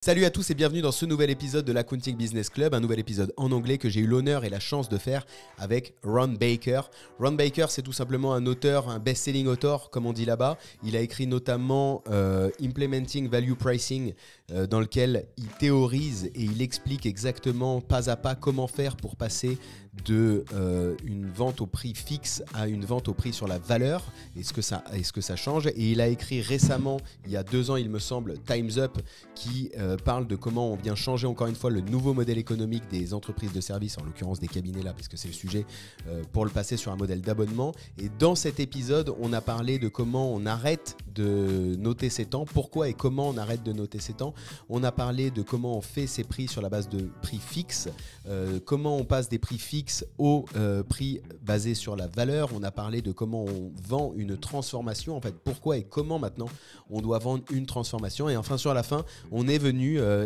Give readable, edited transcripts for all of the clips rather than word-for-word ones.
Salut à tous et bienvenue dans ce nouvel épisode de l'Accounting Business Club, un nouvel épisode en anglais que j'ai eu l'honneur et la chance de faire avec Ron Baker. Ron Baker, c'est tout simplement un auteur, un best-selling author, comme on dit là-bas. Il a écrit notamment Implementing Value Pricing, dans lequel il théorise et il explique exactement pas à pas comment faire pour passer de une vente au prix fixe à une vente au prix sur la valeur et ce que ça change. Et il a écrit récemment, il y a 2 ans il me semble, Time's Up, qui parle de comment on vient changer encore une fois le nouveau modèle économique des entreprises de services, en l'occurrence des cabinets là, parce que c'est le sujet, pour le passer sur un modèle d'abonnement. Et dans cet épisode, on a parlé de comment on arrête de noter ses temps, pourquoi et comment on arrête de noter ses temps. On a parlé de comment on fait ses prix sur la base de prix fixes, comment on passe des prix fixes au prix basé sur la valeur. On a parlé de comment on vend une transformation, en fait, pourquoi et comment maintenant on doit vendre une transformation. Et enfin, sur la fin, on est venu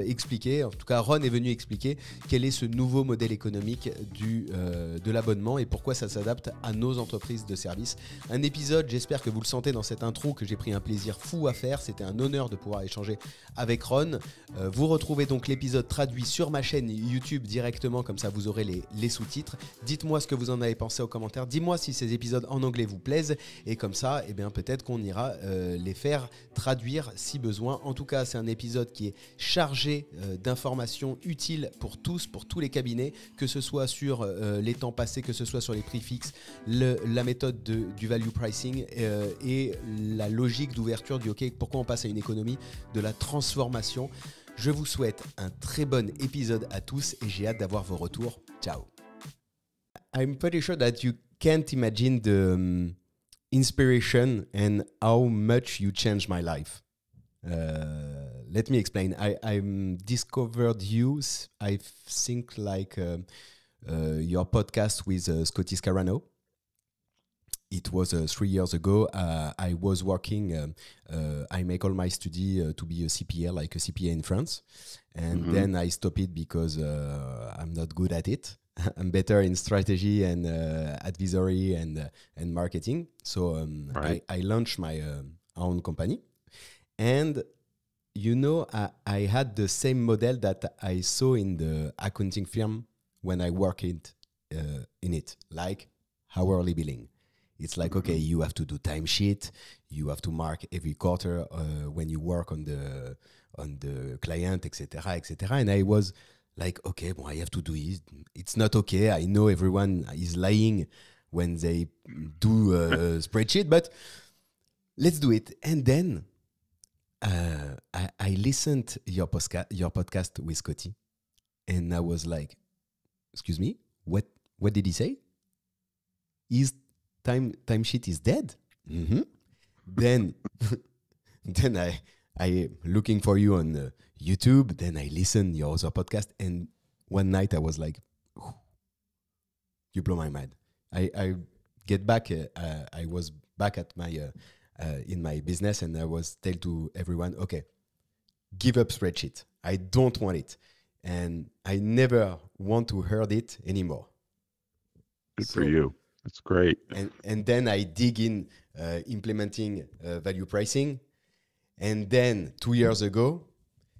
expliquer, en tout cas Ron est venu expliquer quel est ce nouveau modèle économique de l'abonnement et pourquoi ça s'adapte à nos entreprises de services. Un épisode, j'espère que vous le sentez dans cette intro, que j'ai pris un plaisir fou à faire. C'était un honneur de pouvoir échanger avec Ron. Vous retrouvez donc l'épisode traduit sur ma chaîne YouTube directement, comme ça vous aurez les sous-titres. Dites-moi ce que vous en avez pensé aux commentaires. Dis-moi si ces épisodes en anglais vous plaisent et comme ça, eh bien, peut-être qu'on ira les faire traduire si besoin. En tout cas, c'est un épisode qui est chargé d'informations utiles pour tous les cabinets, que ce soit sur les temps passés, que ce soit sur les prix fixes, la méthode du value pricing et la logique d'ouverture du OK, pourquoi on passe à une économie de la transformation. Je vous souhaite un très bon épisode à tous et j'ai hâte d'avoir vos retours. Ciao. I'm pretty sure that you can't imagine the inspiration and how much you changed my life. Let me explain. I discovered you, I think, like your podcast with Scotty Scarano. It was 3 years ago. I was working, I make all my study to be a CPA, like a CPA in France. And then I stopped it because I'm not good at it. I'm better in strategy and advisory and marketing. So right. I launched my own company. And, you know, I had the same model that I saw in the accounting firm when I worked in it, like hourly billing. It's like, okay, you have to do timesheet, you have to mark every quarter when you work on the client, etc., etc. And I was like, okay, well, I have to do it. It's not okay. I know everyone is lying when they do a spreadsheet, but let's do it. And then I listened your podcast with Scotty, and I was like, excuse me, what did he say? His timesheet is dead? Mm-hmm. Then I looking for you on YouTube, then I listened your other podcast, and one night I was like, you blow my mind. I get back, I was back at my in my business, and I was tell to everyone, okay, give up spreadsheet. I don't want it. And I never want to hear it anymore. Good for you. That's great. And then I dig in implementing value pricing. And then 2 years ago,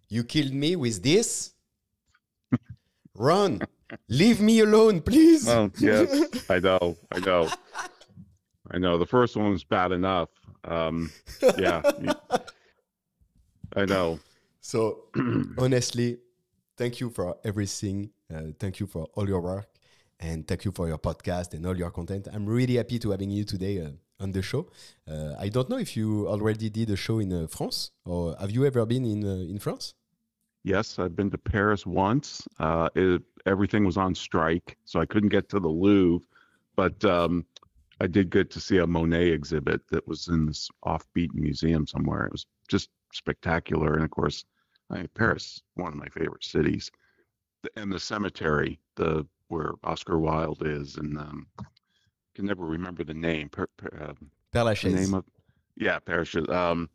you killed me with this. Ron, leave me alone, please. Oh, yes, I know. The first one was bad enough. Yeah, I know. So honestly, thank you for everything. Thank you for all your work. And thank you for your podcast and all your content. I'm really happy to having you today on the show. I don't know if you already did a show in France, or have you ever been in France? Yes, I've been to Paris once. Everything was on strike, so I couldn't get to the Louvre. But I did get to see a Monet exhibit that was in this offbeat museum somewhere. It was just spectacular. And of course, Paris, one of my favorite cities. And the cemetery, where Oscar Wilde is, and can never remember the name. Père Lachaise. The name of, yeah, Père Lachaise.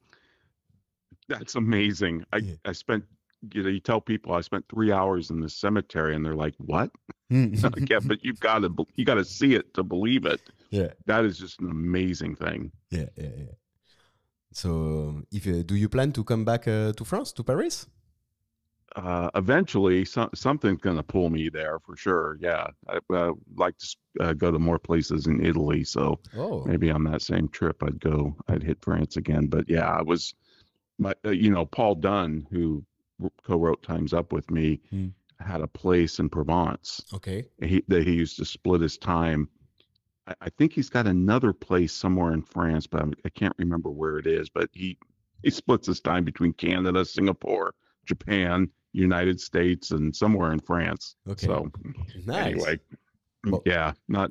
That's amazing. I spent, you tell people I spent 3 hours in the cemetery, and they're like, "What?" Yeah, but you got to see it to believe it. Yeah, that is just an amazing thing. Yeah. So, do you plan to come back to France, to Paris? eventually something's going to pull me there for sure. Yeah. I like to go to more places in Italy. So Oh, maybe on that same trip, I'd hit France again. But yeah, I was Paul Dunn, who co-wrote Time's Up with me, hmm. had a place in Provence Okay. that he used to split his time. I think he's got another place somewhere in France, but I can't remember where it is. But he splits his time between Canada, Singapore, Japan, United States, and somewhere in France. Okay. So Nice. anyway, Well,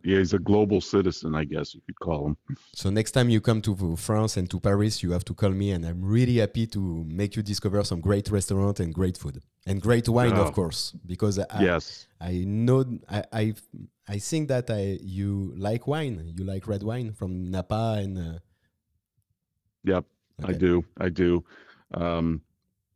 he's a global citizen, I guess you could call him. so next time you come to France and to Paris, you have to call me, and I'm really happy to make you discover some great restaurant and great food and great wine, of course, because Yes. I know I think that you like wine. You like red wine from Napa and Yep, okay. I do. Um,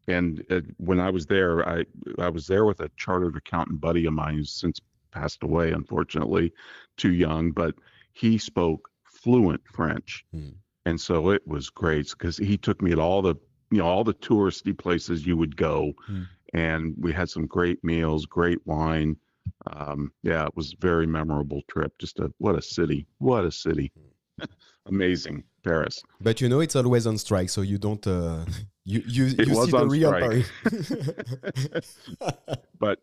and when I was there, I was there with a chartered accountant buddy of mine who's since passed away, unfortunately, too young, but he spoke fluent French. Hmm. And so it was great because he took me at all the touristy places you would go, Hmm. and we had some great meals, great wine. Yeah, it was a very memorable trip. What a city, what a city. Amazing, Paris. But you know it's always on strike, so you don't It you see was the on real strike. Paris. But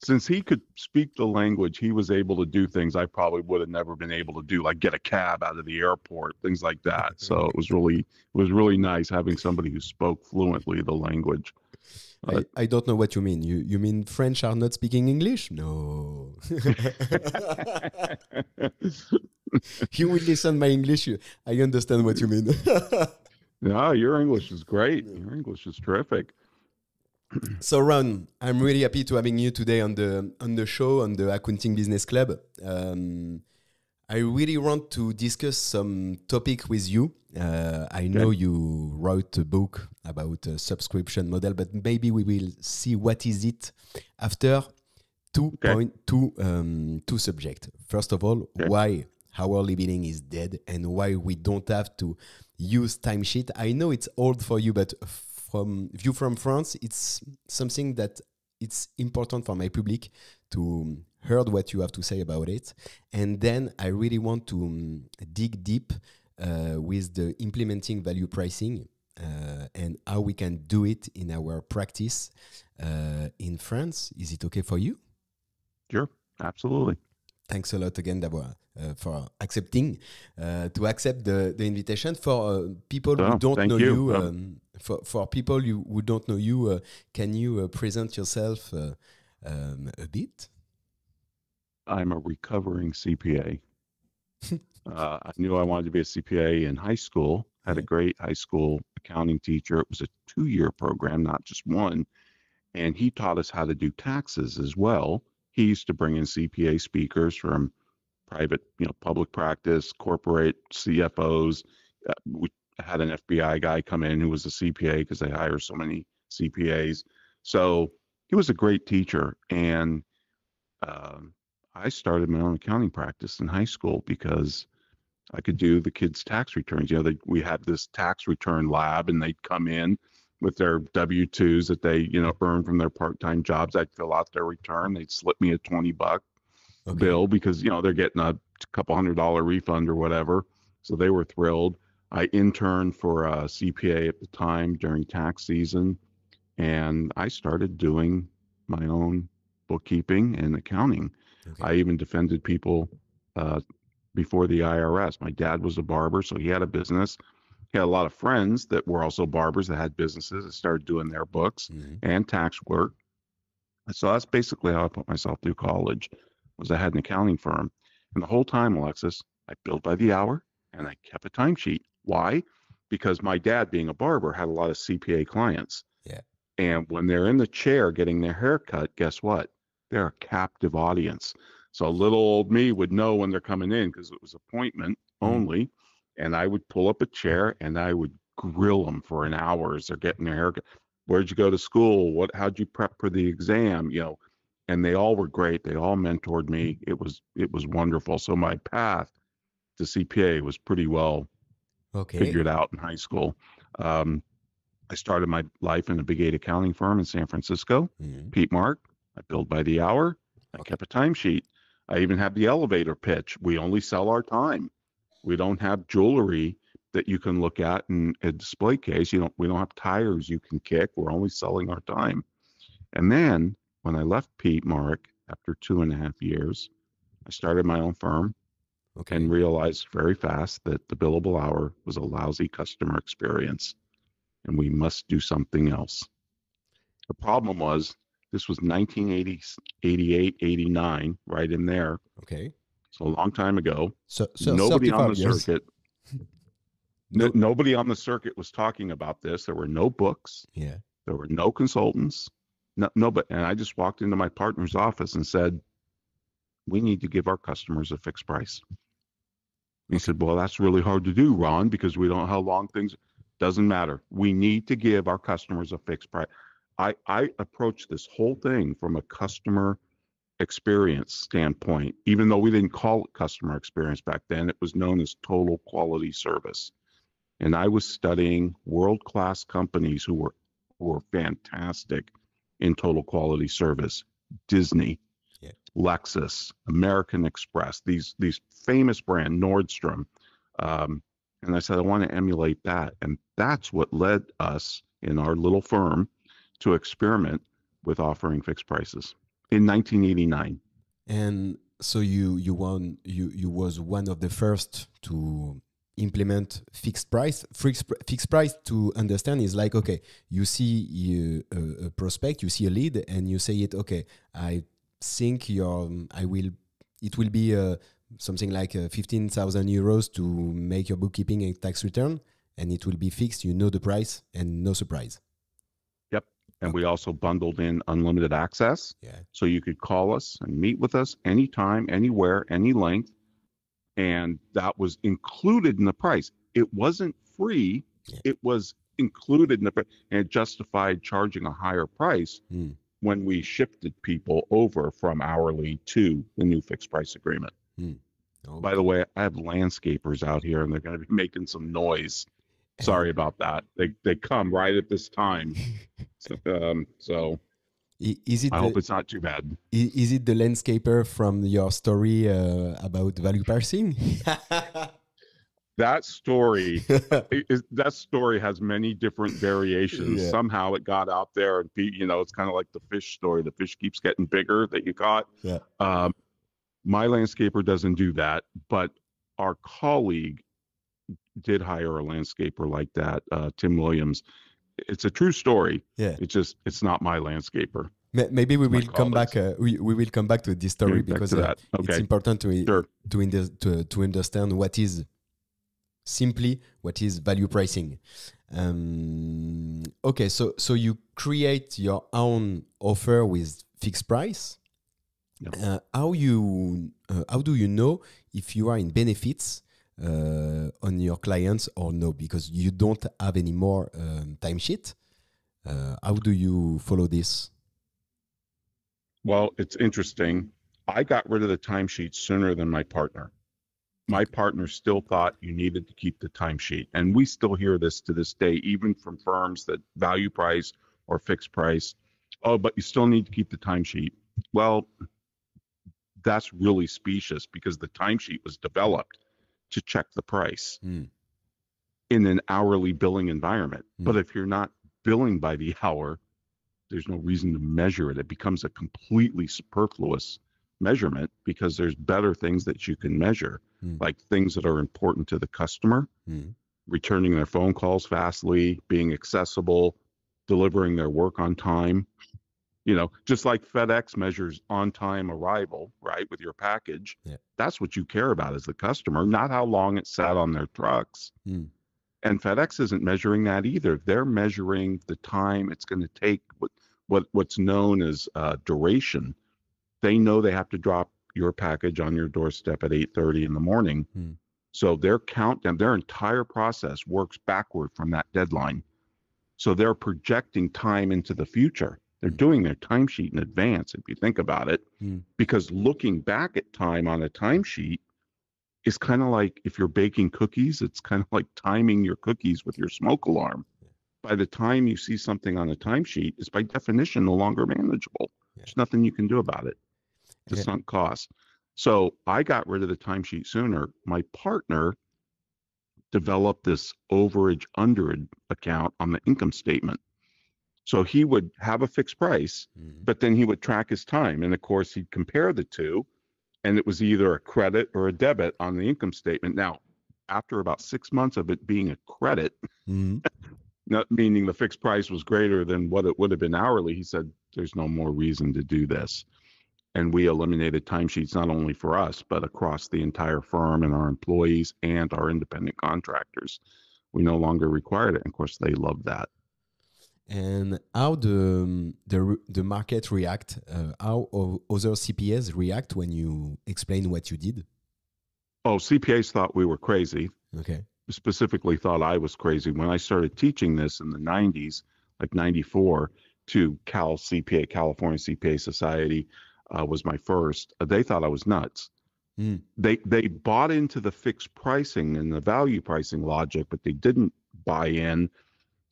since he could speak the language, he was able to do things I probably would have never been able to do, like get a cab out of the airport, things like that. So it was really nice having somebody who spoke fluently the language. But I don't know what you mean. You mean French are not speaking English? No. You will listen my English. I understand what you mean. no, your English is great. Your English is terrific. So Ron, I'm really happy to having you today on the show on the Accounting Business Club. I really want to discuss some topic with you. I know Okay. you wrote a book about a subscription model, but maybe we will see what is it after Okay. two subject. First of all, Okay. why hourly billing is dead and why we don't have to use timesheet. I know it's old for you, but from view from France, it's something that it's important for my public to heard what you have to say about it. And then I really want to dig deep with the implementing value pricing and how we can do it in our practice in France. Is it okay for you? Sure. Absolutely. Thanks a lot again, Dabwa, for accepting to accept the invitation. For people who So don't know thank you. you, for people who don't know you, can you present yourself a bit? I'm a recovering CPA. I knew I wanted to be a CPA in high school. Had a Yeah. great high school accounting teacher. It was a 2-year program, not just one. And he taught us how to do taxes as well. He used to bring in CPA speakers from private, public practice, corporate CFOs. We had an FBI guy come in who was a CPA because they hire so many CPAs. So he was a great teacher. And um, I started my own accounting practice in high school because I could do the kids' tax returns. We had this tax return lab, and they'd come in with their W-2s that they, earned from their part-time jobs. I'd fill out their return. They'd slip me a $20 Okay. bill because, they're getting a couple $100 refund or whatever. So they were thrilled. I interned for a CPA at the time during tax season, and I started doing my own bookkeeping and accounting. Okay. I even defended people uh, before the IRS. My dad was a barber, so he had a business. He had a lot of friends that were also barbers that had businesses that started doing their books Mhm. and tax work. So that's basically how I put myself through college, was I had an accounting firm. And the whole time, Alexis, I billed by the hour and I kept a timesheet. Why? Because my dad, being a barber, had a lot of CPA clients. Yeah. And when they're in the chair getting their hair cut, guess what? They're a captive audience. So little old me would know when they're coming in because it was appointment Mhm. only. And I would pull up a chair and I would grill them for an hour as they're getting their hair cut. Where'd you go to school? How'd you prep for the exam? And they all were great. They all mentored me. It was wonderful. So my path to CPA was pretty well Okay. figured out in high school. Um, I started my life in a big 8 accounting firm in San Francisco, Pete Mark. I billed by the hour. I kept a timesheet. I even have the elevator pitch. We only sell our time. We don't have jewelry that you can look at in a display case. We don't have tires you can kick. We're only selling our time. And then when I left Pete Mark after 2.5 years, I started my own firm and realized very fast that the billable hour was a lousy customer experience and we must do something else. The problem was this was 1980, 88, 89, right in there. Okay. So a long time ago. So nobody on the years. circuit. Nobody on the circuit was talking about this. There were no books. Yeah. There were no consultants. And I just walked into my partner's office and said, we need to give our customers a fixed price. He said, well, that's really hard to do, Ron, because we don't know how long things, doesn't matter. We need to give our customers a fixed price. I approached this whole thing from a customer experience standpoint. Even though we didn't call it customer experience back then, it was known as total quality service. And I was studying world-class companies who were fantastic in total quality service. Disney, Lexus, American Express, these famous brand, Nordstrom. And I said, I want to emulate that. And that's what led us in our little firm to experiment with offering fixed prices in 1989. And so you was one of the first to implement fixed price. Fixed price, to understand, is like, okay, you see a prospect, you see a lead, and you say it, okay, I think it will be something like 15,000 euros to make your bookkeeping and tax return, and it will be fixed. You know the price and no surprise. Yep. And we also bundled in unlimited access. Yeah. So you could call us and meet with us anytime, anywhere, any length. And that was included in the price. It wasn't free. Yeah. It was included in the price, and it justified charging a higher price when we shifted people over from hourly to the new fixed price agreement. Okay. By the way, I have landscapers out here and they're going to be making some noise. Sorry about that. They come right at this time. So I hope it's not too bad. Is it the landscaper from your story about value parsing? That story has many different variations. Yeah. Somehow it got out there, and it's kind of like the fish story. The fish keeps getting bigger that you caught. Yeah. My landscaper doesn't do that, but our colleague did hire a landscaper like that, Tim Williams. It's a true story. Yeah. It's not my landscaper. Maybe we will come back. We will come back to this story because it's important to understand what is value pricing. Okay, so you create your own offer with fixed price. Yeah. How do you know if you are in benefits on your clients or no? Because you don't have any more timesheet. How do you follow this? Well, it's interesting. I got rid of the timesheet sooner than my partner. My partner still thought you needed to keep the timesheet. And we still hear this to this day, even from firms that value price or fixed price. Oh, but you still need to keep the timesheet. Well, that's really specious because the timesheet was developed to check the price in an hourly billing environment. But if you're not billing by the hour, there's no reason to measure it. It becomes a completely superfluous measurement because there's better things that you can measure, like things that are important to the customer, returning their phone calls fastly, being accessible, delivering their work on time. Just like FedEx measures on-time arrival, right, with your package. Yeah. That's what you care about as the customer, not how long it sat on their trucks. And FedEx isn't measuring that either. They're measuring the time it's going to take, what's known as duration. They know they have to drop your package on your doorstep at 8:30 in the morning. So their countdown, their entire process works backward from that deadline. So they're projecting time into the future. They're doing their timesheet in advance, if you think about it, because looking back at time on a timesheet is kind of like if you're baking cookies, it's kind of like timing your cookies with your smoke alarm. by the time you see something on a timesheet, it's by definition no longer manageable. Yeah. There's nothing you can do about it. It's a Yeah. sunk cost. So I got rid of the timesheet sooner. My partner developed this overage underage account on the income statement. So he would have a fixed price, but then he would track his time. And of course, he'd compare the two, and it was either a credit or a debit on the income statement. Now, after about 6 months of it being a credit, not meaning the fixed price was greater than what it would have been hourly, he said, there's no more reason to do this. And we eliminated timesheets not only for us, but across the entire firm and our employees and our independent contractors. We no longer required it. And of course, they love that. And how the market react? How other CPAs react when you explain what you did? Oh, CPAs thought we were crazy. Okay. Specifically thought I was crazy. When I started teaching this in the 90s, like 94, to California CPA Society, was my first. They thought I was nuts. They bought into the fixed pricing and the value pricing logic, but they didn't buy in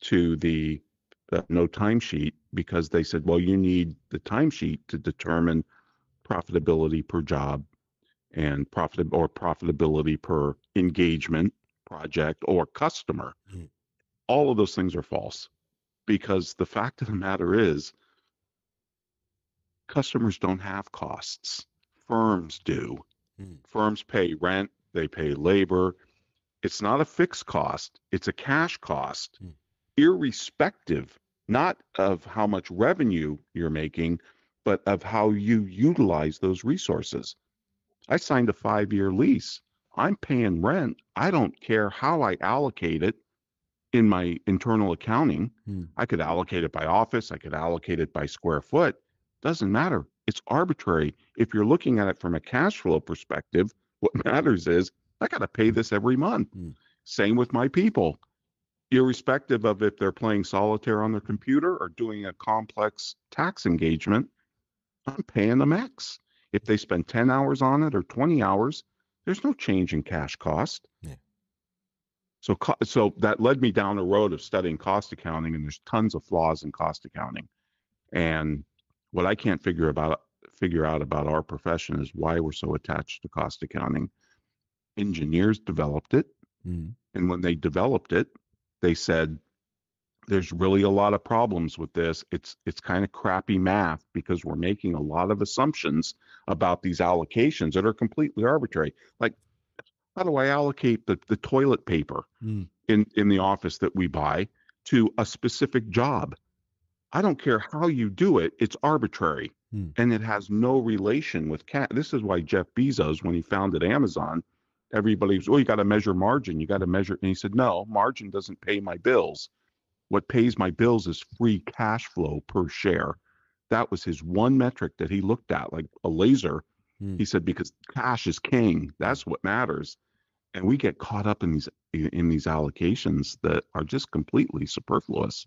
to the no timesheet, because they said, well, you need the timesheet to determine profitability per job and profitability per engagement, project, or customer. All of those things are false, because the fact of the matter is, customers don't have costs. Firms do. Firms pay rent, they pay labor. It's not a fixed cost, it's a cash cost, irrespective not of how much revenue you're making, but of how you utilize those resources. I signed a 5-year lease. I'm paying rent. I don't care how I allocate it in my internal accounting. I could allocate it by office. I could allocate it by square foot. Doesn't matter. It's arbitrary. If you're looking at it from a cash flow perspective, what matters is I got to pay this every month. Same with my people. Irrespective of if they're playing solitaire on their computer or doing a complex tax engagement, I'm paying them X. If they spend 10 hours on it or 20 hours, there's no change in cash cost. Yeah. So that led me down the road of studying cost accounting, and there's tons of flaws in cost accounting. And what I can't figure out about our profession is why we're so attached to cost accounting. Engineers developed it, and when they developed it, they said, there's really a lot of problems with this. It's kind of crappy math, because we're making a lot of assumptions about these allocations that are completely arbitrary. Like, how do I allocate the toilet paper in the office that we buy to a specific job? I don't care how you do it. It's arbitrary, and it has no relation with This is why Jeff Bezos, when he founded Amazon, everybody was, you got to measure margin. You got to measure. And he said, no, margin doesn't pay my bills. What pays my bills is free cash flow per share. That was his one metric that he looked at, like a laser. He said, because cash is king. That's what matters. And we get caught up in these allocations that are just completely superfluous.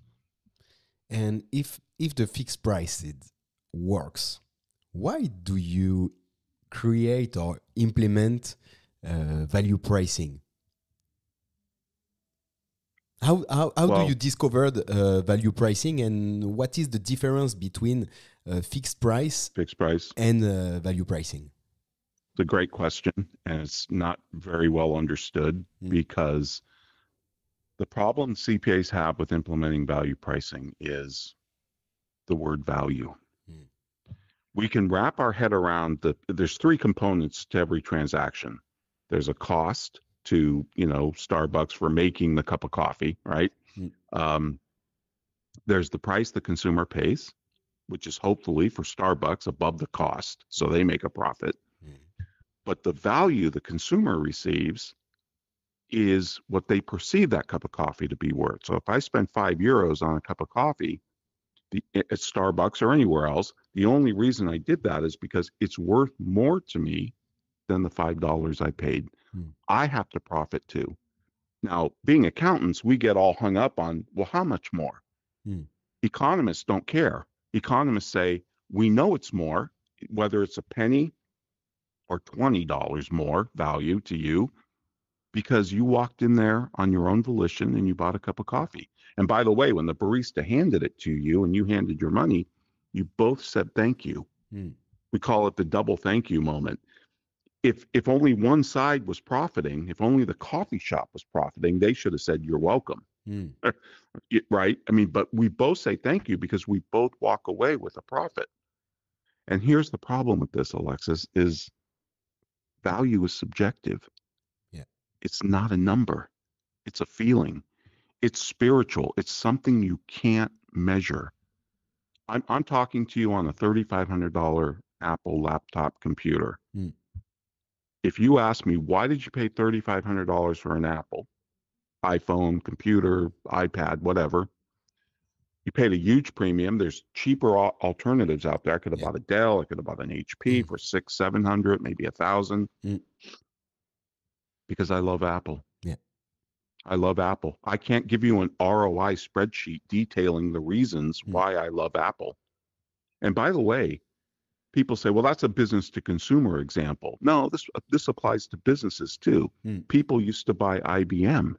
And if the fixed price works, why do you create or implement value pricing? How do you discover value pricing, and what is the difference between fixed price and value pricing? It's a great question, and it's not very well understood, because the problem CPAs have with implementing value pricing is the word value. We can wrap our head around there's 3 components to every transaction. There's a cost to, Starbucks for making the cup of coffee, right? There's the price the consumer pays, which is hopefully for Starbucks above the cost, so they make a profit. But the value the consumer receives is what they perceive that cup of coffee to be worth. So if I spend €5 on a cup of coffee at Starbucks or anywhere else, the only reason I did that is because it's worth more to me than the $5 I paid. I have to profit too. Now, being accountants, we get all hung up on, well, how much more? Economists don't care. Economists say, we know it's more, whether it's a penny or $20 more value to you, because you walked in there on your own volition and you bought a cup of coffee. And by the way, when the barista handed it to you and you handed your money, you both said thank you. We call it the double thank you moment. If only one side was profiting, if only the coffee shop was profiting, they should have said you're welcome. Right? I mean, but we both say thank you because we both walk away with a profit. And here's the problem with this, Alexis, is value is subjective. Yeah. It's not a number. It's a feeling. It's spiritual. It's something you can't measure. I'm talking to you on a $3,500 Apple laptop computer. If you ask me, why did you pay $3,500 for an Apple, iPhone, computer, iPad, whatever, you paid a huge premium. There's cheaper alternatives out there. I could have bought a Dell. I could have bought an HP for $600, $700, maybe $1,000. Because I love Apple. Yeah. I love Apple. I can't give you an ROI spreadsheet detailing the reasons why I love Apple. And by the way, people say, well, that's a business to consumer example. No, this applies to businesses too. People used to buy IBM.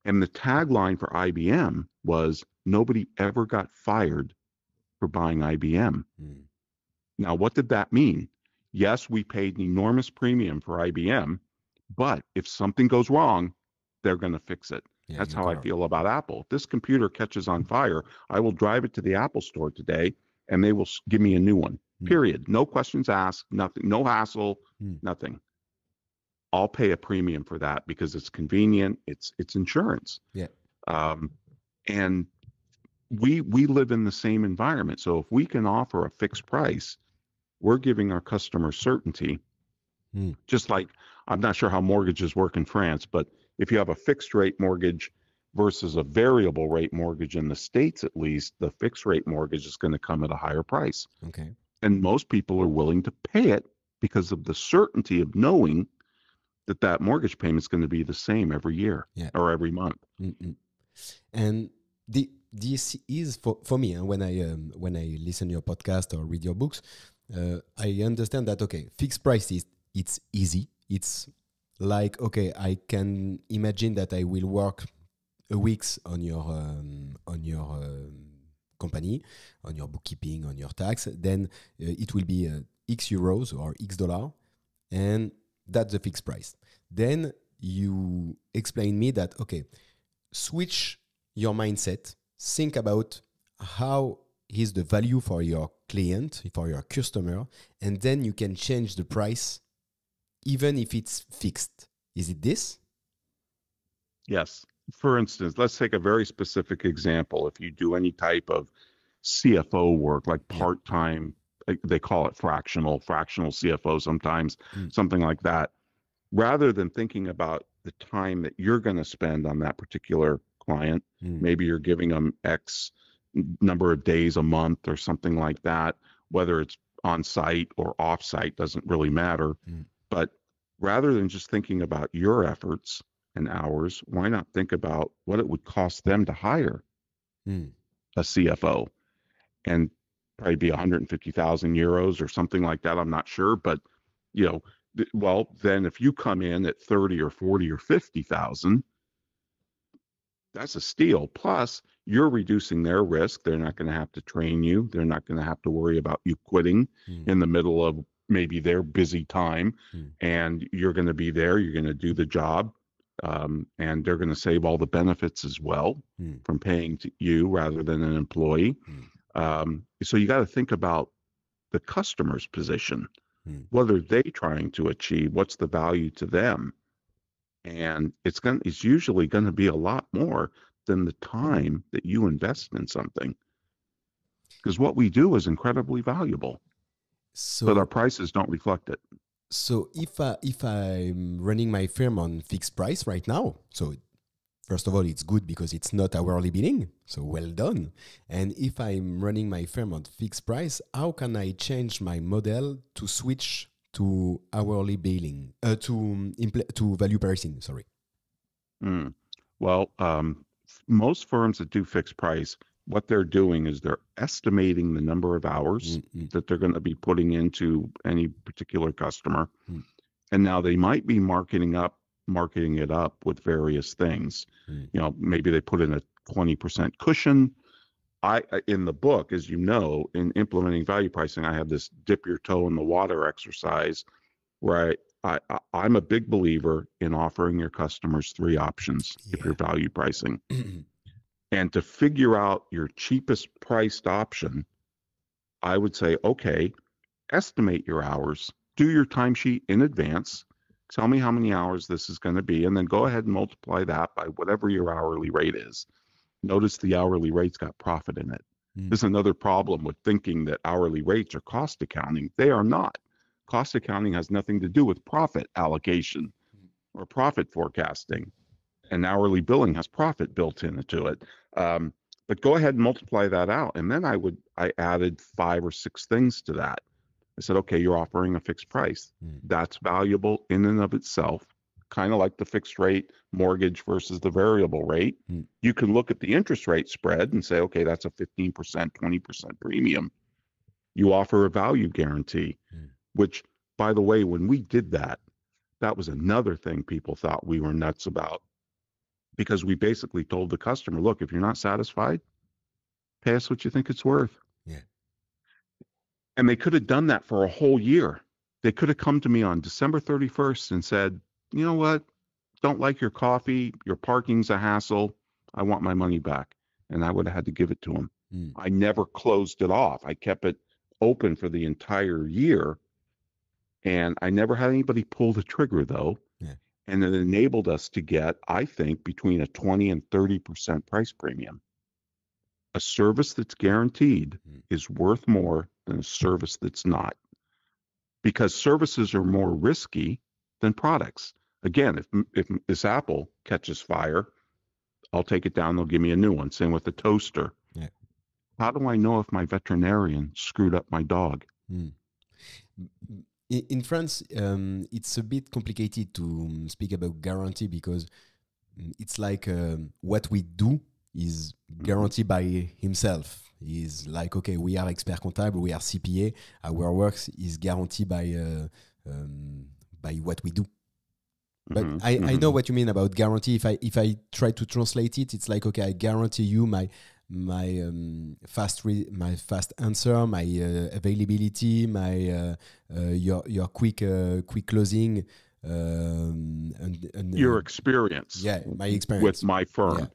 And the tagline for IBM was, nobody ever got fired for buying IBM. Now, what did that mean? Yes, we paid an enormous premium for IBM, but if something goes wrong, they're going to fix it. That's how I feel about Apple. If this computer catches on fire, I will drive it to the Apple store today, and they will give me a new one. Period. No questions asked, nothing, no hassle, nothing. I'll pay a premium for that because it's convenient. It's insurance. Yeah. And we live in the same environment. So if we can offer a fixed price, we're giving our customers certainty. Just like, I'm not sure how mortgages work in France, but if you have a fixed rate mortgage versus a variable rate mortgage in the States, at least, the fixed rate mortgage is going to come at a higher price. Okay. And most people are willing to pay it because of the certainty of knowing that mortgage payment is going to be the same every year or every month. And this is for me, when I listen to your podcast or read your books, I understand that, okay, fixed price it's easy. It's like, okay, I can imagine that I will work a week on your company, on your bookkeeping, on your tax. Then it will be X euros or X dollar, and that's the fixed price. Then you explain me that, okay, switch your mindset, think about how is the value for your client, for your customer, and then you can change the price even if it's fixed. Is it this? Yes. For instance, let's take a very specific example. If you do any type of CFO work, like part-time, they call it fractional CFO sometimes, something like that. Rather than thinking about the time that you're going to spend on that particular client, maybe you're giving them X number of days a month or something like that, whether it's on site or off site, doesn't really matter. But rather than just thinking about your efforts and hours, why not think about what it would cost them to hire a CFO? And probably be 150,000 euros or something like that. I'm not sure, but well, then if you come in at 30 or 40 or 50,000, that's a steal. Plus, you're reducing their risk. They're not going to have to train you. They're not going to have to worry about you quitting in the middle of maybe their busy time. And you're going to be there. You're going to do the job. And they're going to save all the benefits as well from paying to you rather than an employee. So you got to think about the customer's position. What are they trying to achieve? What's the value to them? And it's usually going to be a lot more than the time that you invest in something. Because what we do is incredibly valuable, but our prices don't reflect it. So if I'm running my firm on fixed price right now, so first of all, it's good because it's not hourly billing, so well done. And if I'm running my firm on fixed price, how can I change my model to switch to hourly billing, to value pricing? Sorry. Well, most firms that do fixed price, what they're doing is they're estimating the number of hours that they're going to be putting into any particular customer, and now they might be marketing it up with various things. Maybe they put in a 20% cushion. In the book, as you know, in implementing value pricing, I have this dip your toe in the water exercise where I'm a big believer in offering your customers 3 options if you're value pricing. And to figure out your cheapest priced option, I would say, okay, estimate your hours, do your timesheet in advance, tell me how many hours this is going to be, and then go ahead and multiply that by whatever your hourly rate is. Notice the hourly rate's got profit in it. There's another problem with thinking that hourly rates are cost accounting. They are not. Cost accounting has nothing to do with profit allocation or profit forecasting. And hourly billing has profit built into it. But go ahead and multiply that out. And then I added 5 or 6 things to that. I said, okay, you're offering a fixed price. That's valuable in and of itself. Kind of like the fixed rate mortgage versus the variable rate. You can look at the interest rate spread and say, okay, that's a 15%, 20% premium. You offer a value guarantee, which, by the way, when we did that, that was another thing people thought we were nuts about, because we basically told the customer, look, if you're not satisfied, pay us what you think it's worth. And they could have done that for a whole year. They could have come to me on December 31st and said, you know what? Don't like your coffee. Your parking's a hassle. I want my money back. And I would have had to give it to them. I never closed it off. I kept it open for the entire year. And I never had anybody pull the trigger, though. And it enabled us to get, I think, between a 20 and 30% price premium. A service that's guaranteed is worth more than a service that's not, because services are more risky than products. Again, if this apple catches fire, I'll take it down. They'll give me a new one. Same with the toaster. How do I know if my veterinarian screwed up my dog? In France, it's a bit complicated to speak about guarantee, because it's like what we do is guaranteed by himself. He's like, okay, we are Experts-comptables, we are CPA. Our work is guaranteed by what we do. But I know what you mean about guarantee. If I try to translate it, it's like, okay, I guarantee you my fast answer, my availability, my your quick closing, and your experience. My experience with my firm.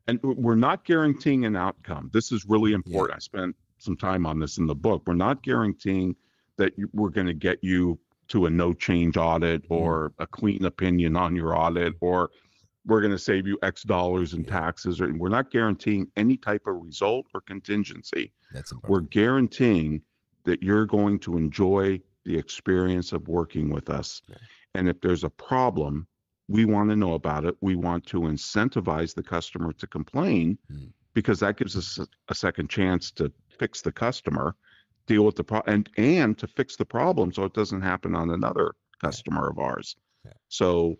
And we're not guaranteeing an outcome. This is really important. I spent some time on this in the book. We're not guaranteeing that we're going to get you to a no change audit or a clean opinion on your audit, or we're going to save you X dollars in taxes. Or we're not guaranteeing any type of result or contingency. That's important. We're guaranteeing that you're going to enjoy the experience of working with us. And if there's a problem, we want to know about it. We want to incentivize the customer to complain, because that gives us a second chance to fix the customer, deal with the problem, and to fix the problem so it doesn't happen on another customer of ours. So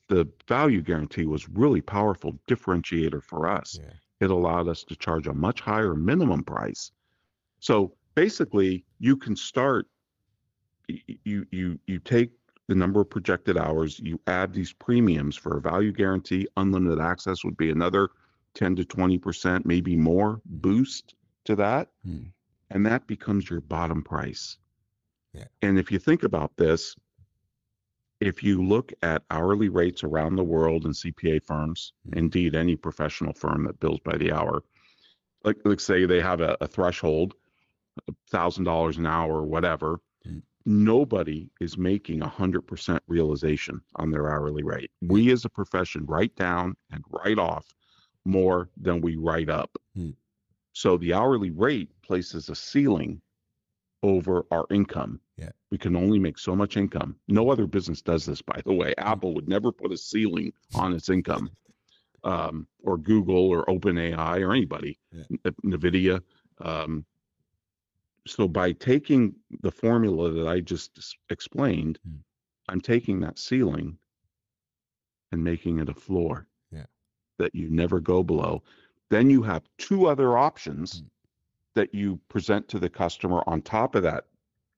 the value guarantee was really powerful differentiator for us. It allowed us to charge a much higher minimum price. So basically, you can start. You take the number of projected hours, you add these premiums for a value guarantee. Unlimited access would be another 10 to 20%, maybe more boost to that. And that becomes your bottom price. And if you think about this, if you look at hourly rates around the world in CPA firms, indeed any professional firm that bills by the hour, like let's say they have a threshold, $1,000 an hour or whatever, nobody is making 100% realization on their hourly rate. We as a profession write down and write off more than we write up. So the hourly rate places a ceiling over our income. We can only make so much income. No other business does this, by the way. Apple would never put a ceiling on its income, or Google or OpenAI or anybody, NVIDIA. So by taking the formula that I just explained, I'm taking that ceiling and making it a floor that you never go below. Then you have 2 other options that you present to the customer on top of that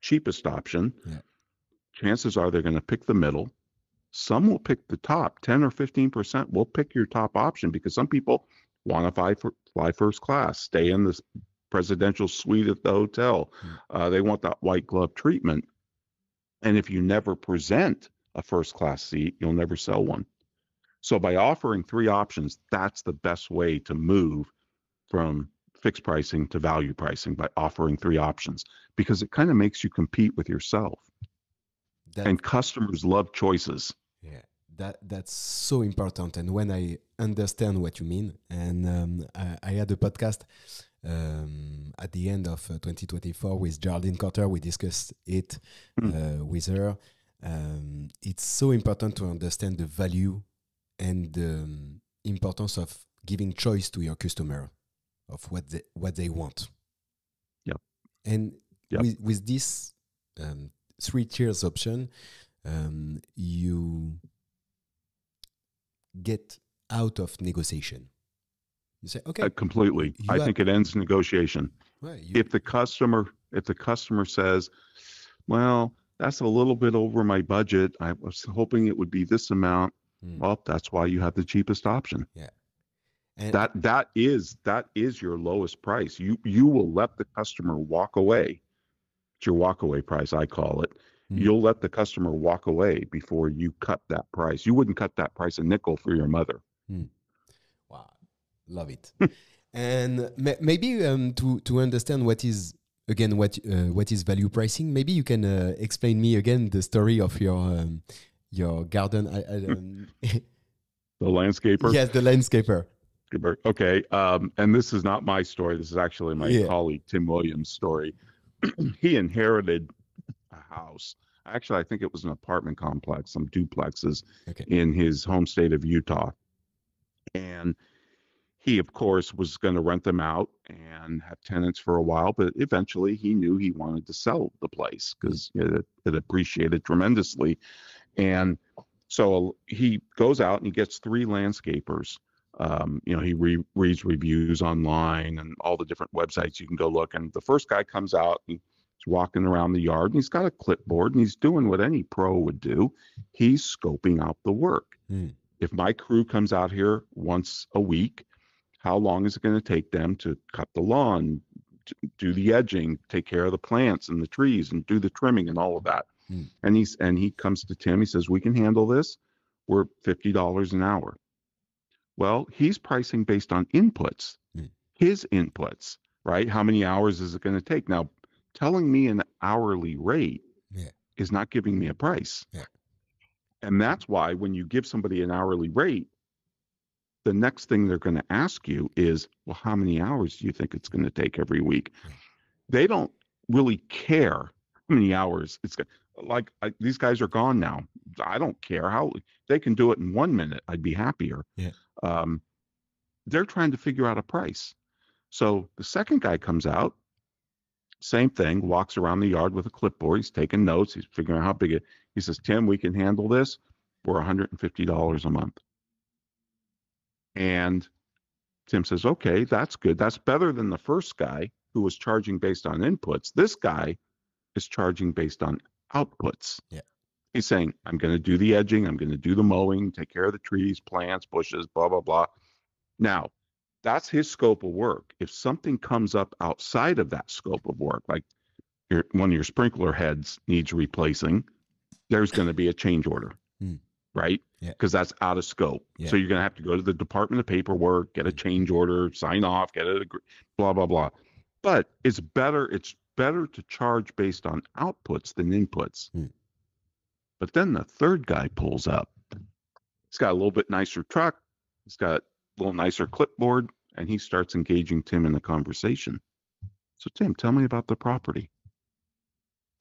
cheapest option. Chances are they're going to pick the middle. Some will pick the top, 10 or 15% will pick your top option, because some people Want to fly first class, stay in this presidential suite at the hotel. They want that white glove treatment. And if you never present a first class seat, you'll never sell one. So by offering three options, that's the best way to move from fixed pricing to value pricing, by offering three options, because it kind of makes you compete with yourself. And customers love choices. Yeah, that's so important. And when I understand what you mean, and I had a podcast at the end of 2024 with Geraldine Carter. We discussed it with her. It's so important to understand the value and the importance of giving choice to your customer of what they want. Yep. And with this 3 tiers option, you get out of negotiation. You say, okay, completely. I think it ends negotiation. Right, if the customer says, well, that's a little bit over my budget, I was hoping it would be this amount. Well, that's why you have the cheapest option. Yeah. And that is your lowest price. You will let the customer walk away. It's your walkaway price, I call it. You'll let the customer walk away before you cut that price. You wouldn't cut that price a nickel for your mother. Wow, love it. And maybe to understand what is value pricing, maybe you can explain me again the story of your garden. The landscaper. Yes, the landscaper. Okay, and this is not my story. This is actually my colleague Tim Williams' story. He inherited a house. Actually, I think it was an apartment complex, some duplexes in his home state of Utah. And he, of course, was going to rent them out and have tenants for a while, but eventually he knew he wanted to sell the place because it appreciated tremendously. And so he goes out and he gets 3 landscapers. He reads reviews online and all the different websites you can go look. And the first guy comes out and he's walking around the yard and he's got a clipboard and he's doing what any pro would do. He's scoping out the work. If my crew comes out here once a week, how long is it going to take them to cut the lawn, do the edging, take care of the plants and the trees and do the trimming and all of that? And he comes to Tim, he says, we can handle this. We're $50 an hour. Well, he's pricing based on inputs, his inputs, right? How many hours is it going to take? Now, telling me an hourly rate is not giving me a price. And that's why when you give somebody an hourly rate, the next thing they're going to ask you is, well, how many hours do you think it's going to take every week? They don't really care how many hours it's going to. These guys are gone now. I don't care how they can do it in 1 minute. I'd be happier. They're trying to figure out a price. So the second guy comes out, same thing, walks around the yard with a clipboard. He's taking notes. He's figuring out how big it. He says, Tim, we can handle this for $150 a month. And Tim says, okay, that's good. That's better than the first guy who was charging based on inputs. This guy is charging based on outputs. He's saying, I'm going to do the edging. I'm going to do the mowing, take care of the trees, plants, bushes, blah, blah, blah. Now, that's his scope of work. If something comes up outside of that scope of work, like one of your sprinkler heads needs replacing, there's going to be a change order, right? Because that's out of scope. So you're going to have to go to the Department of Paperwork, get a change order, sign off, get it, blah, blah, blah. But it's better to charge based on outputs than inputs. But then the third guy pulls up. He's got a little bit nicer truck. He's got a little nicer clipboard, and he starts engaging Tim in the conversation. So, Tim, tell me about the property.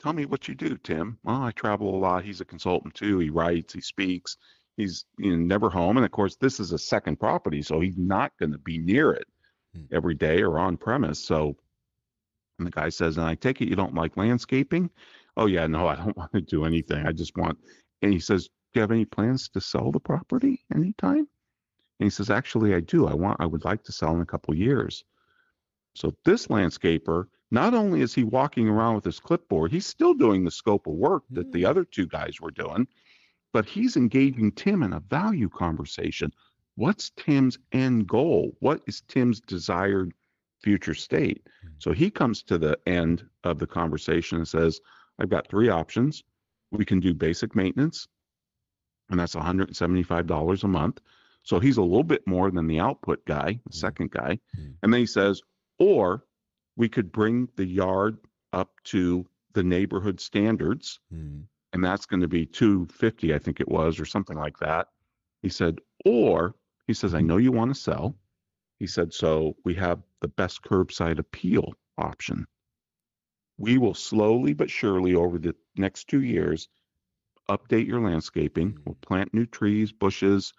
Tell me what you do, Tim. Well, I travel a lot. He's a consultant too. He writes, he speaks. He's never home. And of course, this is a second property, so he's not going to be near it every day or on premise. So, and the guy says, and I take it you don't like landscaping? Oh, yeah, no, I don't want to do anything. I just want, and he says, do you have any plans to sell the property anytime? And he says, actually, I do. I would like to sell in a couple years. So this landscaper, not only is he walking around with his clipboard, he's still doing the scope of work that the other two guys were doing, but he's engaging Tim in a value conversation. what's Tim's end goal? What is Tim's desired future state? So he comes to the end of the conversation and says, I've got three options. We can do basic maintenance, and that's $175 a month. So he's a little bit more than the output guy, the second guy. And then he says, or we could bring the yard up to the neighborhood standards, and that's going to be $250, I think it was, or something like that. He said, or he says, I know you want to sell. He said, so we have the best curbside appeal option. We will slowly but surely over the next 2 years update your landscaping. We'll plant new trees, bushes,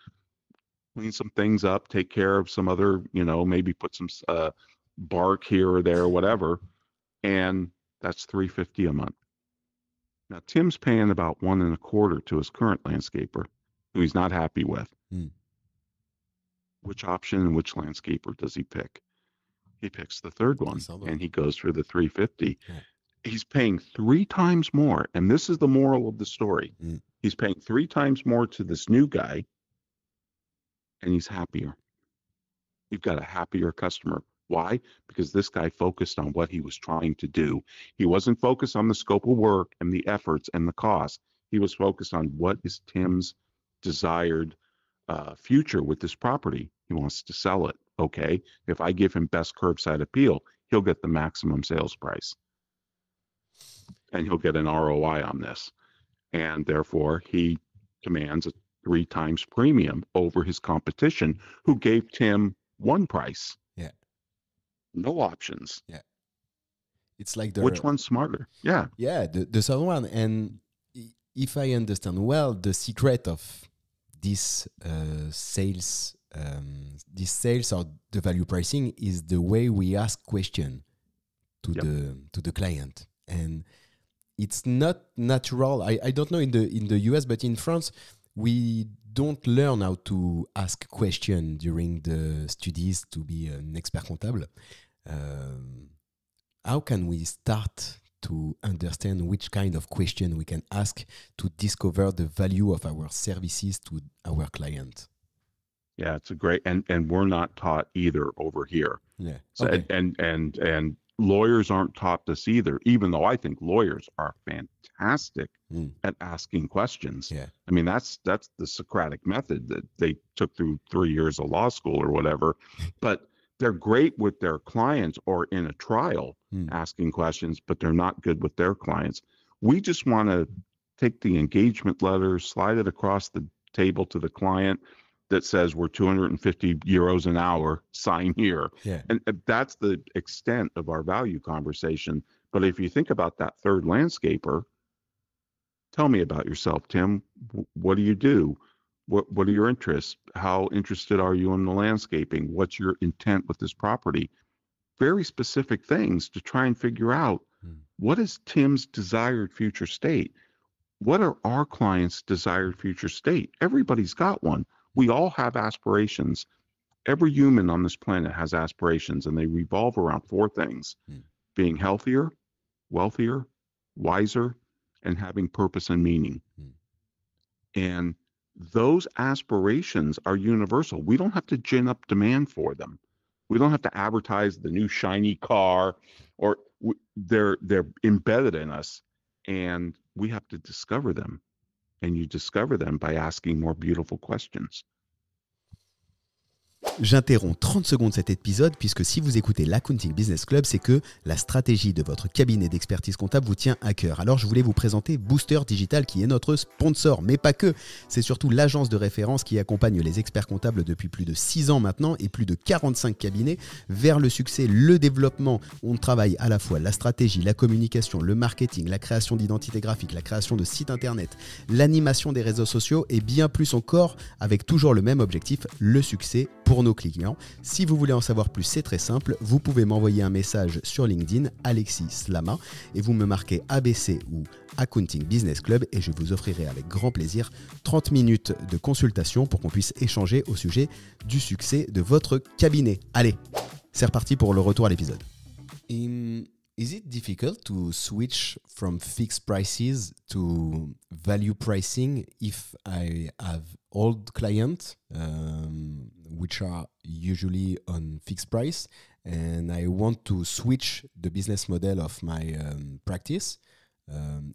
clean some things up, take care of some other, maybe put some bark here or there, whatever. And that's $350 a month. Now, Tim's paying about $1.25 to his current landscaper, who he's not happy with. Which option and which landscaper does he pick? He picks the third one, and he goes for the $350. Yeah. He's paying 3 times more, and this is the moral of the story. He's paying 3 times more to this new guy, and he's happier. You've got a happier customer. Why? Because this guy focused on what he was trying to do. He wasn't focused on the scope of work and the efforts and the cost. He was focused on what is Tim's desired future with this property. He wants to sell it. Okay, if I give him best curbside appeal, he'll get the maximum sales price. And he'll get an ROI on this. And therefore, he commands a 3 times premium over his competition, who gave Tim one price. Yeah. No options. Yeah. It's like which one's smarter? Yeah. Yeah, the third one. And if I understand well, the secret of this sales or the value pricing is the way we ask question to the client. And it's not natural. I don't know in the US, but in France, we don't learn how to ask question during the studies to be an expert-comptable. How can we start to understand which kind of question we can ask to discover the value of our services to our client? Yeah, it's a great, and we're not taught either over here. Yeah. So, Okay. and lawyers aren't taught this either, even though I think lawyers are fantastic at asking questions. Yeah. I mean, that's the Socratic method that they took through 3 years of law school or whatever, but they're great with their clients or in a trial asking questions, but they're not good with their clients. We just want to take the engagement letter, slide it across the table to the client that says we're 250 euros an hour, sign here. Yeah. And that's the extent of our value conversation. But if you think about that third landscaper, tell me about yourself, Tim. What do you do? What are your interests? How interested are you in the landscaping? What's your intent with this property? Very specific things to try and figure out what is Tim's desired future state? What are our clients' desired future state? Everybody's got one. We all have aspirations. Every human on this planet has aspirations, and they revolve around 4 things: being healthier, wealthier, wiser, and having purpose and meaning. And those aspirations are universal. We don't have to gin up demand for them. We don't have to advertise the new shiny car, or they're embedded in us, and we have to discover them. And you discover them by asking more beautiful questions. J'interromps 30 secondes cet épisode puisque si vous écoutez l'Accounting Business Club, c'est que la stratégie de votre cabinet d'expertise comptable vous tient à cœur. Alors je voulais vous présenter Booster Digital qui est notre sponsor, mais pas que. C'est surtout l'agence de référence qui accompagne les experts comptables depuis plus de 6 ans maintenant et plus de 45 cabinets vers le succès, le développement. On travaille à la fois la stratégie, la communication, le marketing, la création d'identité graphique, la création de sites internet, l'animation des réseaux sociaux et bien plus encore avec toujours le même objectif, le succès pour nos clients. Si vous voulez en savoir plus, c'est très simple. Vous pouvez m'envoyer un message sur LinkedIn, Alexis Slama, et vous me marquez ABC ou Accounting Business Club et je vous offrirai avec grand plaisir 30 minutes de consultation pour qu'on puisse échanger au sujet du succès de votre cabinet. Allez, c'est reparti pour le retour à l'épisode. Et Is it difficult to switch from fixed prices to value pricing if I have old clients, which are usually on fixed price, and I want to switch the business model of my practice?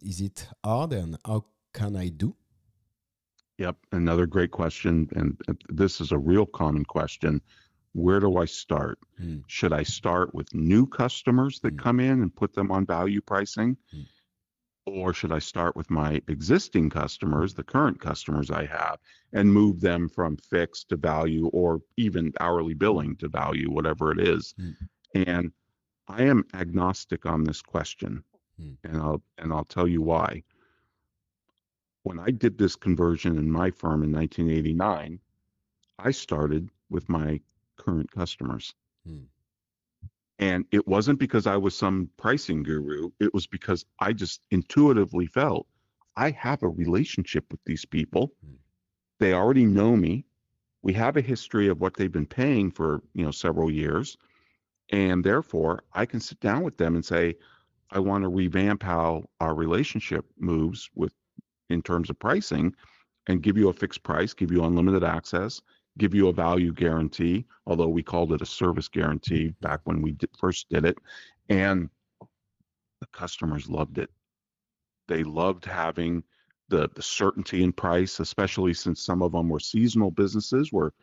Is it hard, and how can I do? Yep, another great question, and this is a real common question. Where do I start? Should I start with new customers that come in and put them on value pricing? Or should I start with my existing customers, the current customers I have, and move them from fixed to value or even hourly billing to value, whatever it is? And I am agnostic on this question, and I'll tell you why. When I did this conversion in my firm in 1989, I started with my current customers. And it wasn't because I was some pricing guru. It was because I just intuitively felt I have a relationship with these people. They already know me. We have a history of what they've been paying for, several years. And therefore, I can sit down with them and say, I want to revamp how our relationship moves in terms of pricing, and give you a fixed price, give you unlimited access, give you a value guarantee, although we called it a service guarantee back when we first did it. And the customers loved it. They loved having the certainty in price, especially since some of them were seasonal businesses where,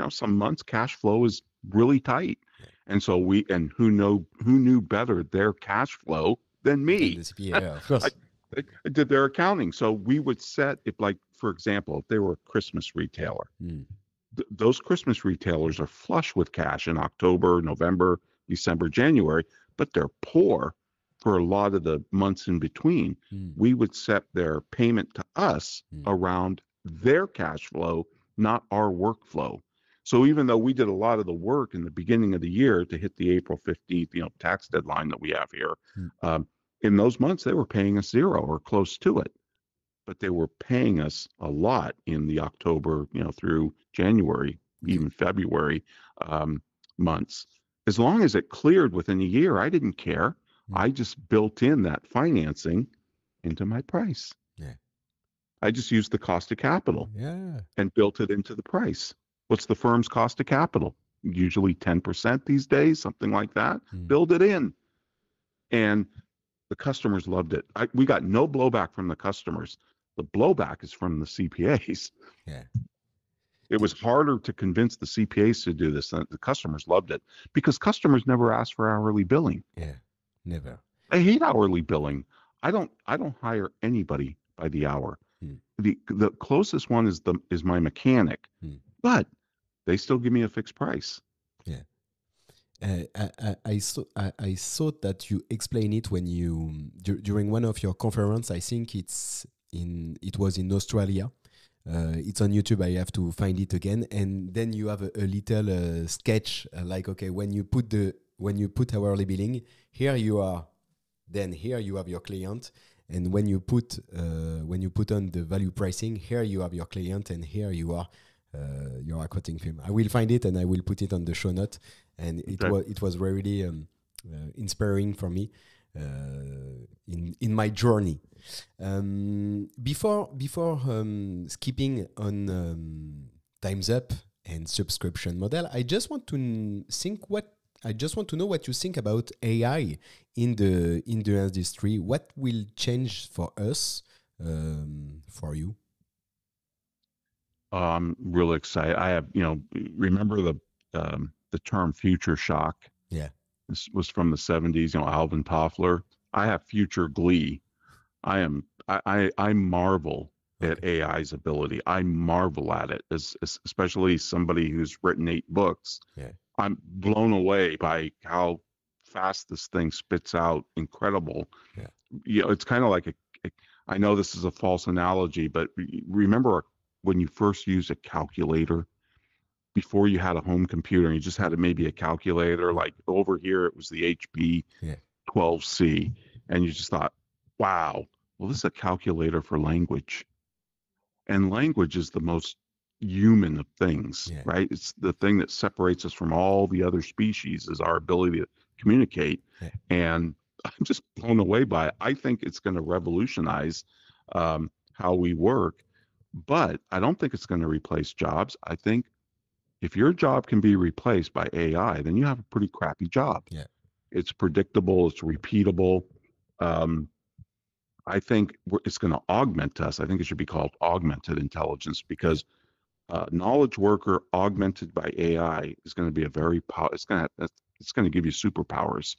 some months cash flow is really tight. And so who knew better their cash flow than me? Yeah, of course. I did their accounting. So we would set, for example, if they were a Christmas retailer, those Christmas retailers are flush with cash in October, November, December, January, but they're poor for a lot of the months in between. We would set their payment to us around their cash flow, not our workflow. So even though we did a lot of the work in the beginning of the year to hit the April 15th, tax deadline that we have here, in those months, they were paying us zero or close to it, but they were paying us a lot in the October, through January, even February months. As long as it cleared within a year, I didn't care. I just built in that financing into my price. Yeah. I just used the cost of capital and built it into the price. What's the firm's cost of capital? Usually 10% these days, something like that. Build it in. And the customers loved it. We got no blowback from the customers. The blowback is from the CPAs. Yeah. It was harder to convince the CPAs to do this. The customers loved it because customers never ask for hourly billing. Yeah, never. I hate hourly billing. I don't hire anybody by the hour. The closest one is my mechanic, but they still give me a fixed price. Yeah. I thought that you explained it when during one of your conference. I think it was in Australia. It's on YouTube. I have to find it again. And then you have a little sketch like, okay, when you put hourly billing, here you are. Then here you have your client. And when you put on the value pricing, here you have your client, and here you are quoting film. I will find it and I will put it on the show note. And it was really inspiring for me in my journey. Before skipping on Time's Up and subscription model, I just want to know what you think about AI in the industry. What will change for us, for you? I'm really excited. I have, remember the term future shock? Yeah. This was from the 70s, Alvin Toffler. I have future glee. I marvel at AI's ability. I marvel at it, especially somebody who's written 8 books. Yeah. I'm blown away by how fast this thing spits out incredible. Yeah. It's kind of like I know this is a false analogy, but remember when you first used a calculator before you had a home computer and you just had maybe a calculator, like over here, it was the HP 12C. And you just thought, wow, well, this is a calculator for language. And language is the most human of things, right? It's the thing that separates us from all the other species is our ability to communicate. And I'm just blown away by it. I think it's going to revolutionize how we work, but I don't think it's going to replace jobs. I think if your job can be replaced by AI, then you have a pretty crappy job. Yeah. It's predictable. It's repeatable. I think it's going to augment us. I think it should be called augmented intelligence because knowledge worker augmented by AI is going to be it's going to give you superpowers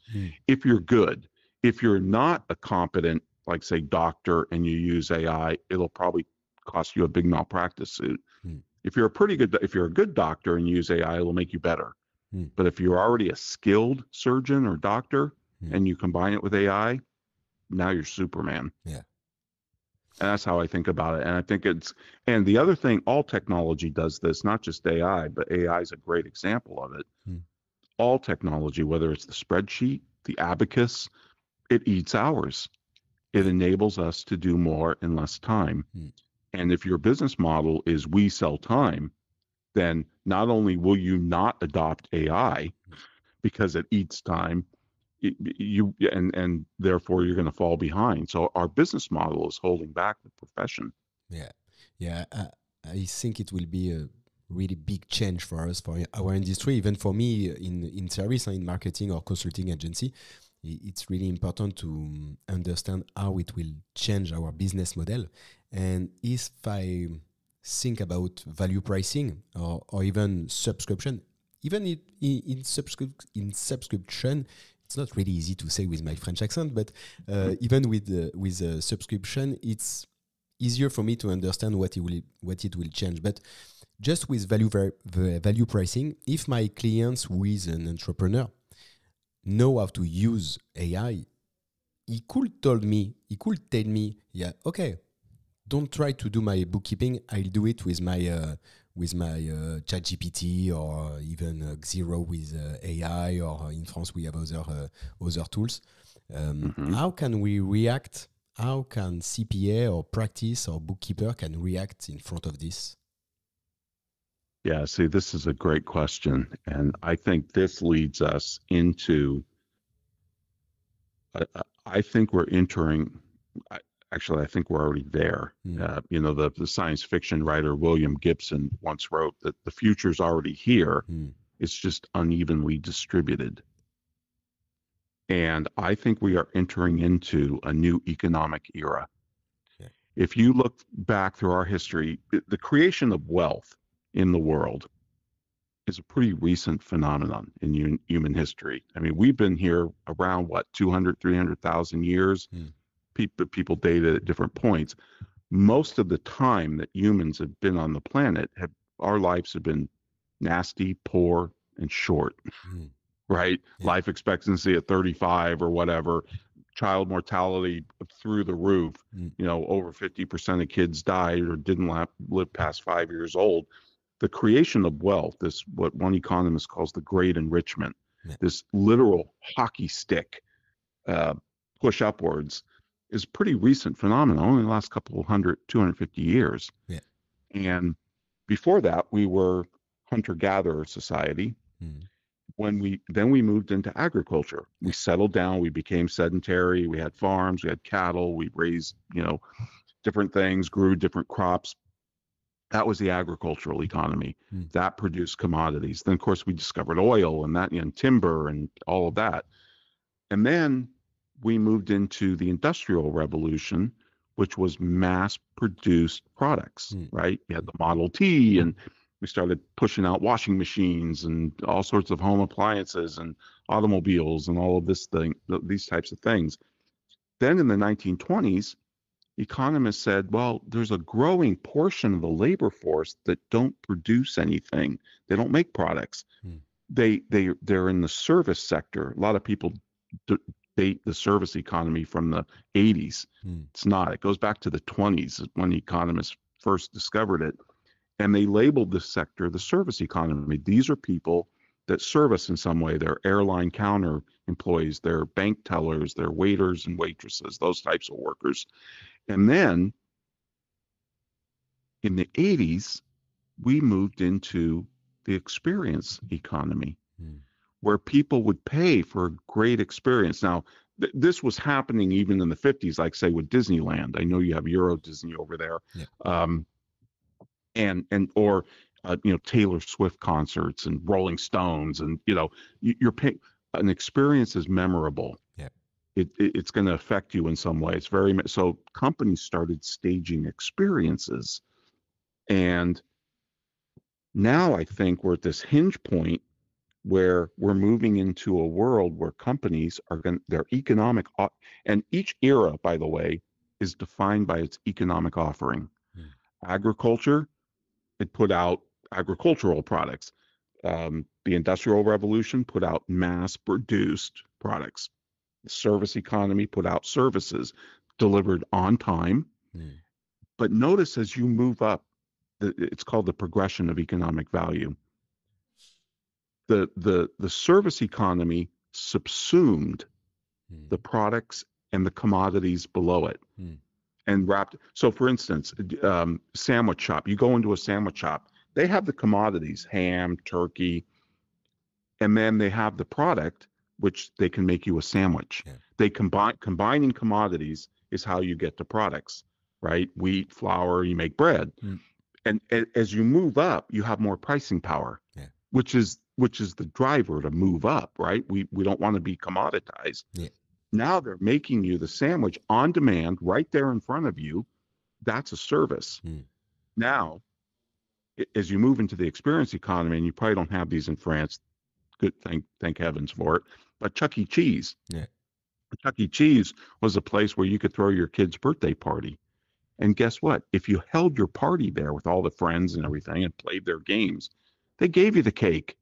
if you're good. If you're not a competent, like say doctor, and you use AI, it'll probably cost you a big malpractice suit. If you're a good doctor and you use AI, it'll make you better. But if you're already a skilled surgeon or doctor and you combine it with AI, now you're Superman. Yeah. And that's how I think about it. And I think and the other thing, all technology does this, not just AI, but AI is a great example of it. All technology, whether it's the spreadsheet, the abacus, it eats hours. It enables us to do more in less time. And if your business model is we sell time, then not only will you not adopt AI because it eats time, and therefore you're going to fall behind. So our business model is holding back the profession. Yeah. I think it will be a really big change for us, for our industry, even for me in service, in marketing or consulting agency. It's really important to understand how it will change our business model. And if I think about value pricing or even subscription, even in subscription, it's not really easy to say with my French accent, but even with a subscription, it's easier for me to understand what it will change. But just with value pricing, if my clients who is an entrepreneur know how to use AI, he could tell me, yeah, okay, don't try to do my bookkeeping. I'll do it with my ChatGPT or even Xero with AI, or in France we have other tools. How can we react? How can CPA or practice or bookkeeper can react in front of this? Yeah, see, this is a great question. And I think this leads us into, I think we're entering, actually, I think we're already there. The science fiction writer William Gibson once wrote that the future's already here. It's just unevenly distributed. And I think we are entering into a new economic era. Yeah. If you look back through our history, the creation of wealth in the world is a pretty recent phenomenon in human history. I mean, we've been here around, 200, 300,000 years. People date it at different points. Most of the time that humans have been on the planet, our lives have been nasty, poor, and short, right? Yeah. Life expectancy at 35 or whatever, child mortality through the roof. Over 50% of kids died or didn't live past 5 years old. The creation of wealth, this what one economist calls the great enrichment, this literal hockey stick push upwards, is a pretty recent phenomenon, only the last couple of 250 years. Yeah. And before that, we were hunter-gatherer society. When we moved into agriculture, we settled down, we became sedentary, we had farms, we had cattle, we raised, different things, grew different crops. That was the agricultural economy. That produced commodities. Then, of course, we discovered oil and timber and all of that. And then we moved into the Industrial Revolution, which was mass-produced products, right? You had the Model T, and we started pushing out washing machines and all sorts of home appliances and automobiles and all of these types of things. Then in the 1920s, economists said, well, there's a growing portion of the labor force that don't produce anything. They don't make products. They're in the service sector. A lot of people date the service economy from the 80s. It's not. It goes back to the 20s when economists first discovered it. And they labeled this sector the service economy. These are people that service in some way. They're airline counter employees, they're bank tellers, they're waiters and waitresses, those types of workers. And then in the 80s, we moved into the experience economy, where people would pay for a great experience. Now, this was happening even in the 50s, like say with Disneyland. I know you have Euro Disney over there. Yeah. Or Taylor Swift concerts and Rolling Stones, and you're paying. An experience is memorable. Yeah. It's going to affect you in some way. It's so companies started staging experiences, and now I think we're at this hinge point where we're moving into a world where companies are their economic, and each era, by the way, is defined by its economic offering. Agriculture, it put out agricultural products. The Industrial Revolution put out mass-produced products. The service economy put out services delivered on time. But notice as you move up, it's called the progression of economic value. The service economy subsumed the products and the commodities below it. And wrapped. So, for instance, sandwich shop. You go into a sandwich shop. They have the commodities: ham, turkey, and then they have the product, which they can make you a sandwich. Yeah. They combining commodities is how you get the products, right? Wheat, flour, you make bread, and as you move up, you have more pricing power, which is the driver to move up, right? We don't want to be commoditized. Yeah. Now they're making you the sandwich on demand right there in front of you. That's a service. Now, as you move into the experience economy, and you probably don't have these in France, good, thank heavens for it, but Chuck E. Cheese. Yeah. Chuck E. Cheese was a place where you could throw your kid's birthday party. And guess what? If you held your party there with all the friends and everything and played their games, they gave you the cake.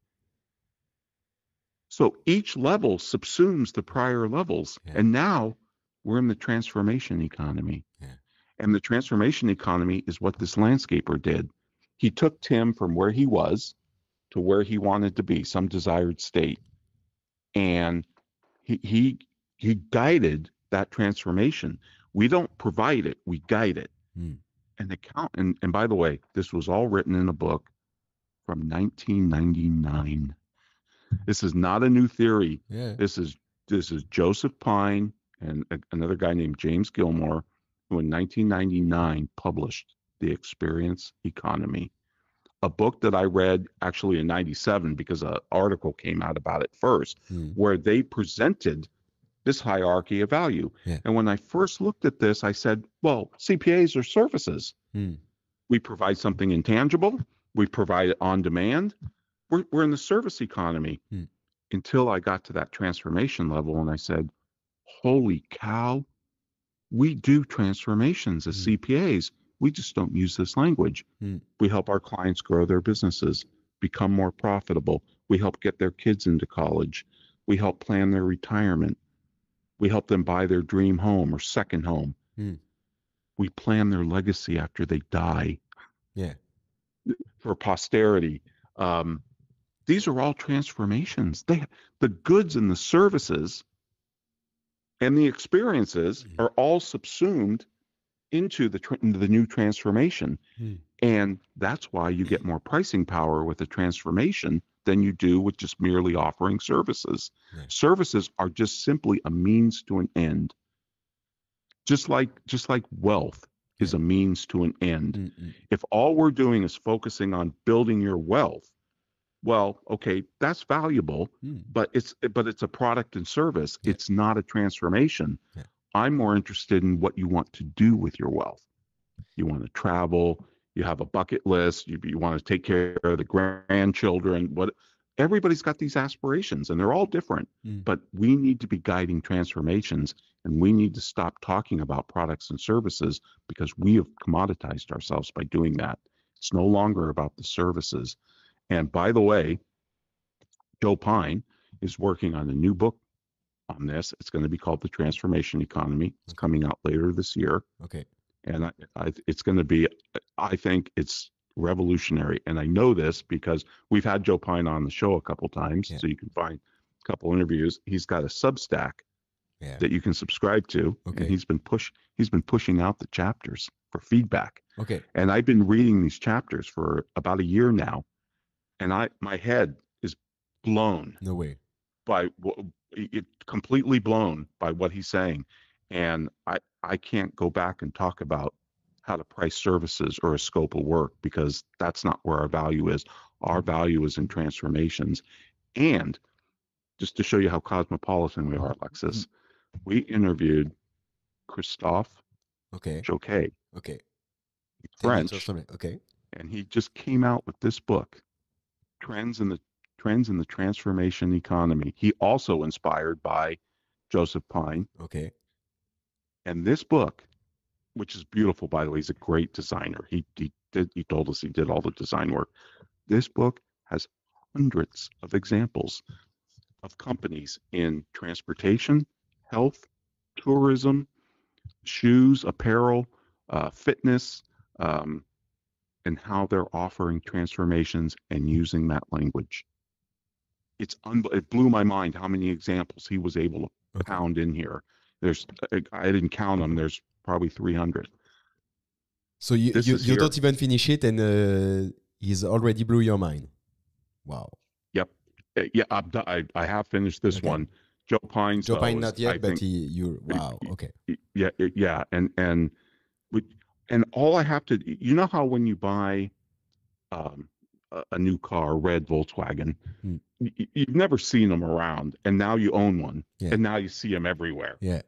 So each level subsumes the prior levels. Yeah. And now we're in the transformation economy. Yeah. And the transformation economy is what this landscaper did. He took Tim from where he was to where he wanted to be, some desired state. And he guided that transformation. We don't provide it, we guide it. And by the way, this was all written in a book from 1999. This is not a new theory. Yeah. This is Joseph Pine and another guy named James Gilmore, who in 1999 published The Experience Economy, a book that I read actually in 97 because an article came out about it first, where they presented this hierarchy of value. Yeah. And when I first looked at this, I said, well, CPAs are services. We provide something intangible. We provide it on demand. We're in the service economy. Until I got to that transformation level and I said, holy cow, we do transformations as CPAs. We just don't use this language. We help our clients grow their businesses, become more profitable. We help get their kids into college. We help plan their retirement. We help them buy their dream home or second home. We plan their legacy after they die. Yeah. For posterity. These are all transformations. The goods and the services and the experiences are all subsumed into the new transformation. And that's why you get more pricing power with a transformation than you do with just merely offering services. Yeah. Services are just simply a means to an end. Just like wealth is a means to an end. If all we're doing is focusing on building your wealth, well, okay, that's valuable, but it's a product and service. Yeah. It's not a transformation. Yeah. I'm more interested in what you want to do with your wealth. You want to travel, you have a bucket list, you want to take care of the grandchildren. Everybody's got these aspirations and they're all different, but we need to be guiding transformations, and we need to stop talking about products and services because we have commoditized ourselves by doing that. It's no longer about the services. And by the way, Joe Pine is working on a new book on this. It's going to be called The Transformation Economy. It's coming out later this year. Okay. And it's going to be, I think it's revolutionary. And I know this because we've had Joe Pine on the show a couple times, so you can find a couple interviews. He's got a Substack that you can subscribe to, and he's been pushing out the chapters for feedback. Okay. And I've been reading these chapters for about a year now, and my head is blown. No way. By completely blown by what he's saying. And I can't go back and talk about how to price services or a scope of work because that's not where our value is. Our value is in transformations. And just to show you how cosmopolitan we are, Alexis, we interviewed Christophe Okay. Joquet, Okay. French, Okay. and he just came out with this book, Trends in the Transformation Economy. He also inspired by Joseph Pine. Okay. And this book, which is beautiful, by the way, he's a great designer. He told us he did all the design work. This book has hundreds of examples of companies in transportation, health, tourism, shoes, apparel, fitness, and how they're offering transformations and using that language. It blew my mind how many examples he was able to pound in here. I didn't count them. There's probably 300. So you don't even finish it, and he's already blew your mind. Wow. Yep. Yeah, I have finished this one. Joe Pine. Joe Pine not yet, but wow. Okay. Yeah, and all I have to, you know how when you buy a new car, red Volkswagen, you've never seen them around, and now you own one, and now you see them everywhere. Yeah.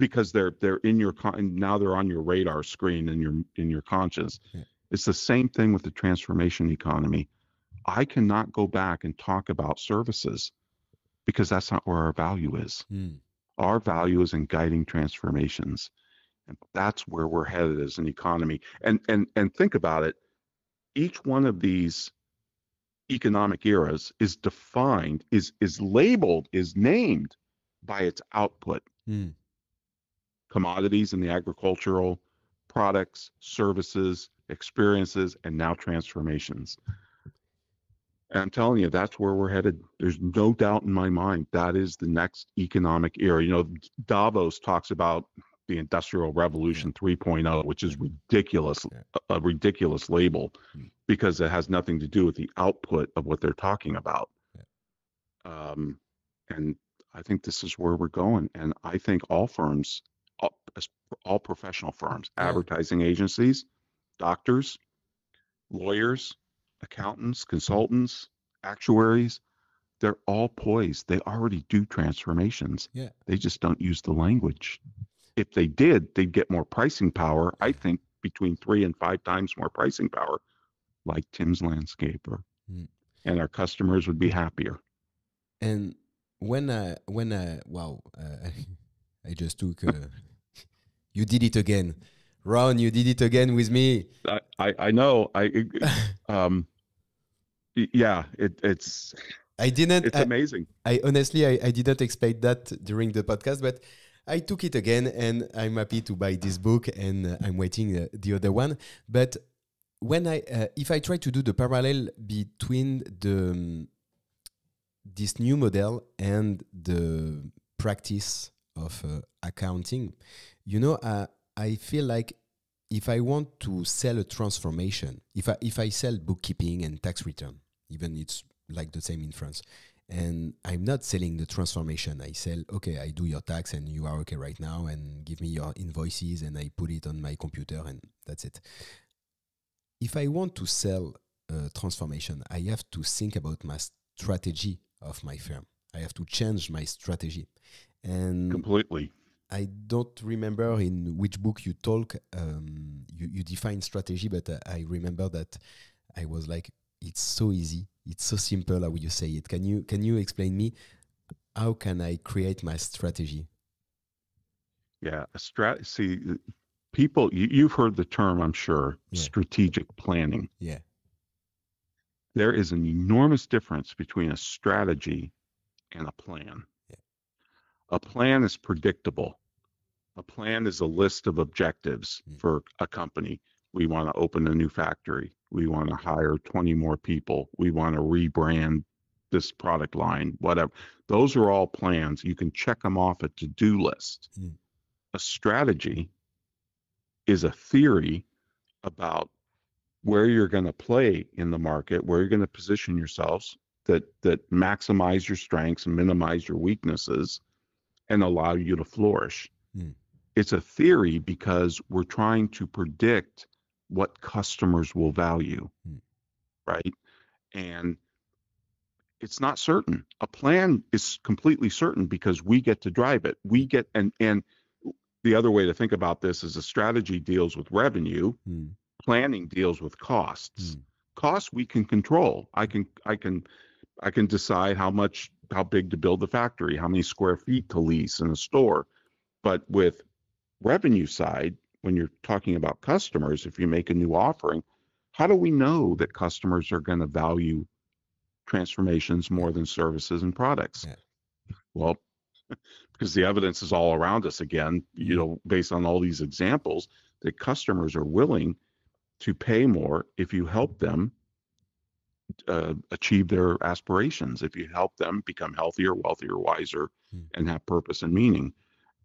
Because they're in your now they're on your radar screen in your conscience. Yeah. It's the same thing with the transformation economy. I cannot go back and talk about services because that's not where our value is. Our value is in guiding transformations, and that's where we're headed as an economy. And think about it. Each one of these economic eras is defined, is labeled, is named by its output. Commodities in the agricultural, products, services, experiences, and now transformations. And I'm telling you, that's where we're headed. There's no doubt in my mind that is the next economic era. You know, Davos talks about the Industrial Revolution 3.0, which is ridiculous, a ridiculous label because it has nothing to do with the output of what they're talking about. And I think this is where we're going. And I think all firms, all professional firms, advertising agencies, doctors, lawyers, accountants, consultants, actuaries, they're all poised. They already do transformations. Yeah. They just don't use the language. If they did, they'd get more pricing power. I think between 3 and 5 times more pricing power, like Tim's Landscaper. And our customers would be happier. And I just took, you did it again. Ron, you did it again with me. I know. It's amazing. I honestly, I didn't expect that during the podcast, but I took it again, and I'm happy to buy this book, and I'm waiting the other one. But when if I try to do the parallel between this new model and the practice of accounting, you know, I feel like if I want to sell a transformation, if I sell bookkeeping and tax return, even it's like the same in France, and I'm not selling the transformation. I sell, okay, I do your tax and you are okay right now, and give me your invoices and I put it on my computer and that's it. If I want to sell a transformation, I have to think about my strategy of my firm. I have to change my strategy. And completely. I don't remember in which book you talk, you define strategy, but I remember that I was like, it's so easy. It's so simple how you say it. Can you explain me how can I create my strategy? Yeah, see, people, you've heard the term, I'm sure, strategic planning. Yeah. There is an enormous difference between a strategy and a plan. Yeah. A plan is predictable. A plan is a list of objectives for a company. We want to open a new factory. We want to hire 20 more people. We want to rebrand this product line, whatever. Those are all plans. You can check them off a to-do list. A strategy is a theory about where you're going to play in the market, where you're going to position yourselves, that maximize your strengths and minimize your weaknesses and allow you to flourish. It's a theory because we're trying to predict what customers will value, right? And it's not certain. A plan is completely certain because we get to drive it. We get, and the other way to think about this is a strategy deals with revenue, planning deals with costs. Costs we can control. I can decide how big to build the factory, how many square feet to lease in a store. But with revenue side, when you're talking about customers, if you make a new offering, how do we know that customers are going to value transformations more than services and products? Well, because the evidence is all around us again, based on all these examples, that customers are willing to pay more if you help them achieve their aspirations, if you help them become healthier, wealthier, wiser, and have purpose and meaning.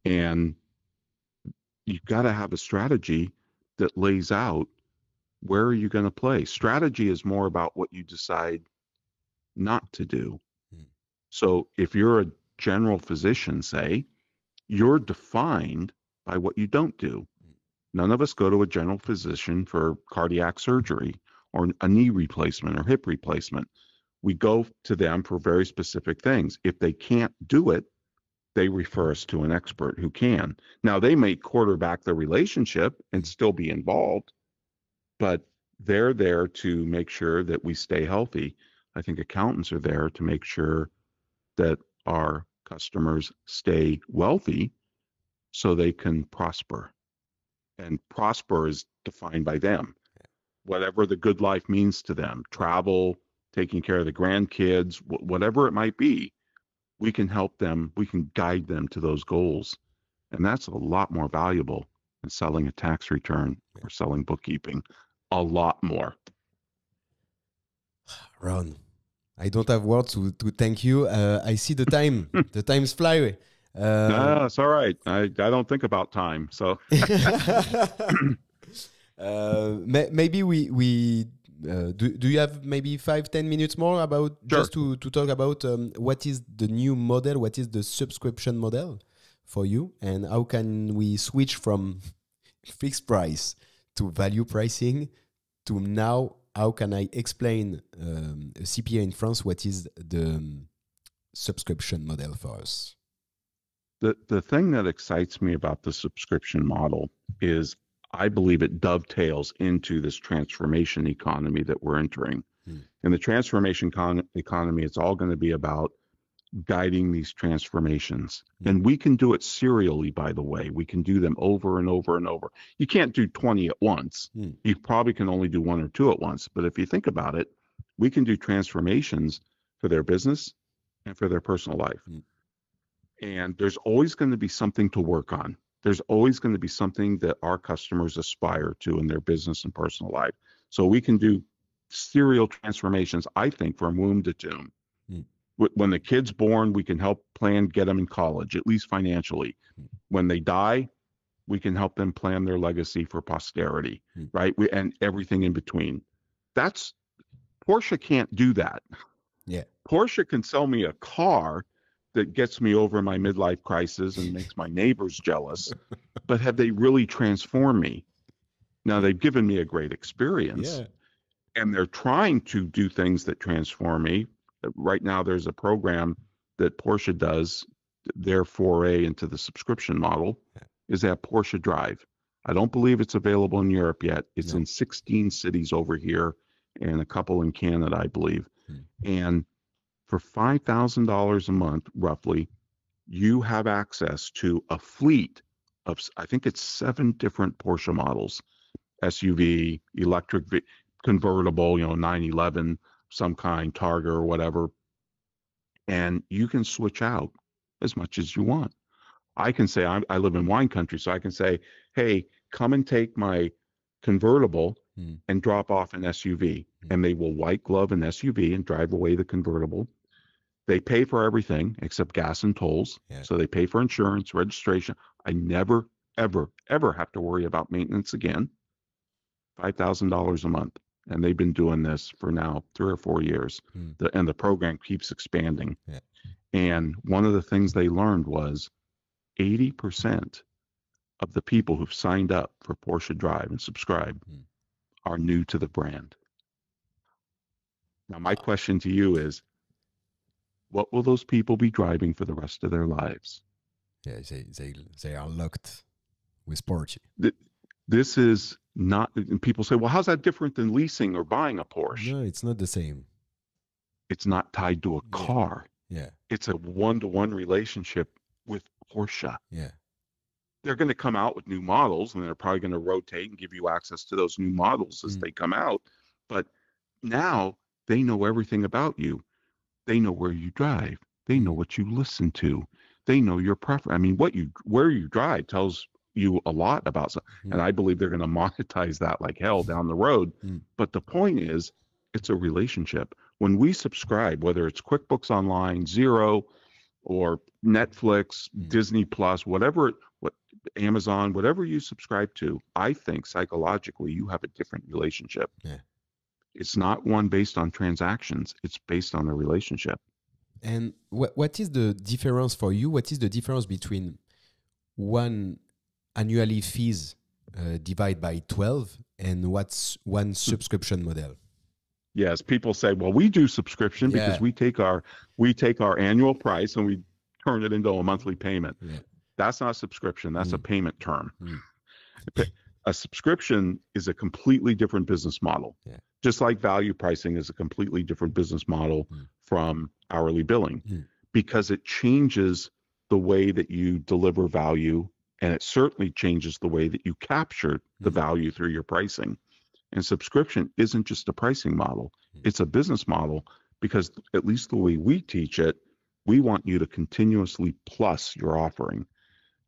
And you've got to have a strategy that lays out where are you going to play. Strategy is more about what you decide not to do. So if you're a general physician, say, you're defined by what you don't do. None of us go to a general physician for cardiac surgery or a knee replacement or hip replacement. We go to them for very specific things. If they can't do it, they refer us to an expert who can. Now, they may quarterback the relationship and still be involved, but they're there to make sure that we stay healthy. I think accountants are there to make sure that our customers stay wealthy so they can prosper. And prosper is defined by them. Whatever the good life means to them, travel, taking care of the grandkids, whatever it might be, we can help them, we can guide them to those goals. And that's a lot more valuable than selling a tax return or selling bookkeeping. A lot more. Ron, I don't have words to thank you. I see the time. The time's fly. No, it's all right. I don't think about time. So maybe we do you have maybe 5-10 minutes more about just to talk about what is the new model, what is the subscription model for you, and how can we switch from fixed price to value pricing to now how can I explain a CPA in France what is the subscription model for us? The thing that excites me about the subscription model is I believe it dovetails into this transformation economy that we're entering. In the transformation economy, it's all going to be about guiding these transformations. And we can do it serially, by the way. We can do them over and over and over. You can't do 20 at once. You probably can only do 1 or 2 at once. But if you think about it, we can do transformations for their business and for their personal life. And there's always going to be something to work on. There's always going to be something that our customers aspire to in their business and personal life. So we can do serial transformations, I think, from womb to tomb. When the kid's born, we can help plan, get them in college, at least financially. When they die, we can help them plan their legacy for posterity, right? And everything in between. Porsche can't do that. Porsche can sell me a car that gets me over my midlife crisis and makes my neighbors jealous, but have they really transformed me? Now, they've given me a great experience, and they're trying to do things that transform me. Right now, there's a program that Porsche does, their foray into the subscription model, is that Porsche Drive. I don't believe it's available in Europe yet. It's in 16 cities over here and a couple in Canada, I believe. And for $5,000 a month, roughly, you have access to a fleet of, I think it's 7 different Porsche models, SUV, electric, convertible, 911, some kind, Targa or whatever. And you can switch out as much as you want. I can say, I live in wine country, so I can say, hey, come and take my convertible and drop off an SUV. And they will white glove an SUV and drive away the convertible. They pay for everything except gas and tolls. So they pay for insurance, registration. I never, ever, ever have to worry about maintenance again. $5,000 a month. and they've been doing this for now 3 or 4 years. And the program keeps expanding. Yeah. And one of the things they learned was 80% of the people who've signed up for Porsche Drive and subscribed are new to the brand. Now, my question to you is, what will those people be driving for the rest of their lives? Yeah, they are locked with Porsche. This is not, and people say, well, how's that different than leasing or buying a Porsche? No, it's not the same. It's not tied to a car. Yeah. It's a one-to-one relationship with Porsche. Yeah. They're going to come out with new models, and they're probably going to rotate and give you access to those new models as they come out. But now they know everything about you. They know where you drive. They know what you listen to. They know your preference. I mean, where you drive tells you a lot about something. And I believe they're going to monetize that like hell down the road. But the point is, it's a relationship. When we subscribe, whether it's QuickBooks Online, Xero, or Netflix, Disney Plus, whatever, Amazon, whatever you subscribe to, I think psychologically you have a different relationship. Yeah. It's not one based on transactions. It's based on a relationship. And what is the difference for you? What is the difference between one annually fees divided by 12 and what's one subscription model? Yes, people say, well, we do subscription because we take our annual price and we turn it into a monthly payment. Yeah. That's not subscription. That's a payment term. A subscription is a completely different business model. Yeah. Just like value pricing is a completely different business model from hourly billing because it changes the way that you deliver value, and it certainly changes the way that you capture the value through your pricing. And subscription isn't just a pricing model. It's a business model because, at least the way we teach it, we want you to continuously plus your offering.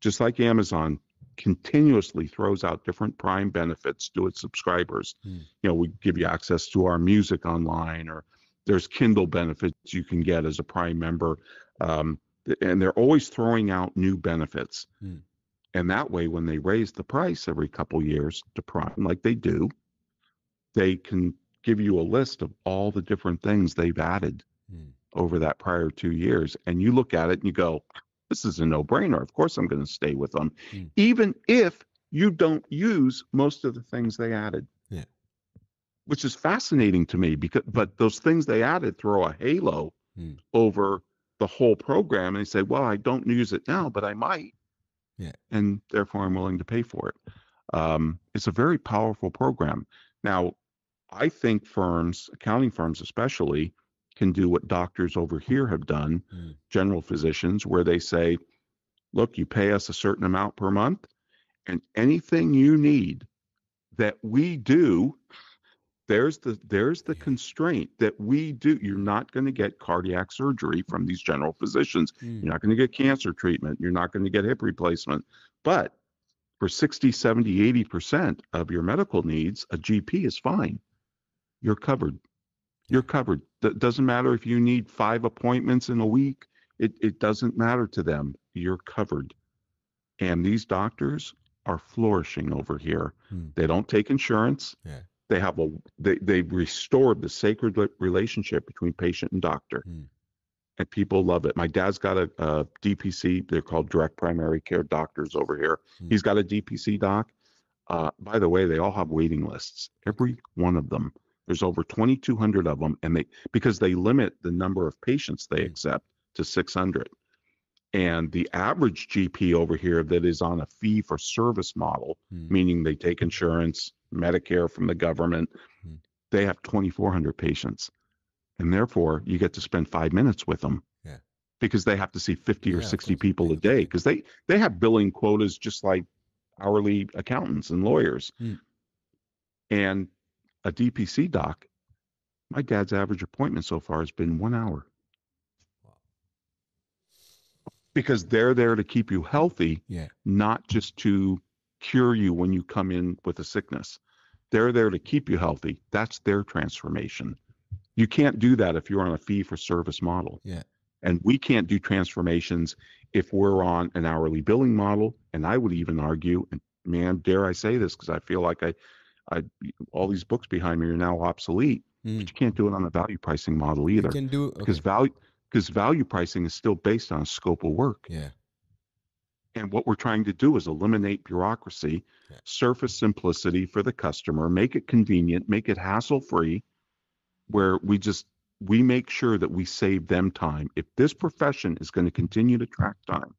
Just like Amazon continuously throws out different Prime benefits to its subscribers. You know, we give you access to our music online, or there's Kindle benefits you can get as a Prime member. And they're always throwing out new benefits. And that way, when they raise the price every couple years to Prime, like they do, they can give you a list of all the different things they've added over that prior 2 years. And you look at it and you go, this is a no-brainer. Of course I'm going to stay with them, even if you don't use most of the things they added. Yeah. Which is fascinating to me, but those things they added throw a halo over the whole program. And they say, well, I don't use it now, but I might. Yeah. And therefore I'm willing to pay for it. It's a very powerful program. Now, I think firms, accounting firms especially, can do what doctors over here have done, general physicians, where they say, look, you pay us a certain amount per month, and anything you need that we do, there's the constraint that we do. You're not going to get cardiac surgery from these general physicians. You're not going to get cancer treatment. You're not going to get hip replacement. But for 60, 70, 80% of your medical needs, a GP is fine. You're covered. You're covered. It doesn't matter if you need 5 appointments in a week. It doesn't matter to them. You're covered. And these doctors are flourishing over here. They don't take insurance. Yeah. They've restored the sacred relationship between patient and doctor. And people love it. My dad's got a DPC. They're called direct primary care doctors over here. He's got a DPC doc. By the way, they all have waiting lists. Every one of them. There's over 2,200 of them, and because they limit the number of patients they accept to 600. And the average GP over here that is on a fee-for-service model, meaning they take insurance, Medicare from the government, they have 2,400 patients. And therefore, you get to spend 5 minutes with them because they have to see 50 or 60 people a day because they have billing quotas just like hourly accountants and lawyers. And a DPC doc, my dad's average appointment so far has been 1 hour. Wow. Because they're there to keep you healthy, not just to cure you when you come in with a sickness. They're there to keep you healthy. That's their transformation. You can't do that if you're on a fee-for-service model. Yeah. And we can't do transformations if we're on an hourly billing model. And I would even argue, and man, dare I say this because I feel like all these books behind me are now obsolete. But you can't do it on a value pricing model either. You can do because value pricing is still based on scope of work. Yeah. And what we're trying to do is eliminate bureaucracy, surface simplicity for the customer, make it convenient, make it hassle-free, where we make sure that we save them time. If this profession is going to continue to track time,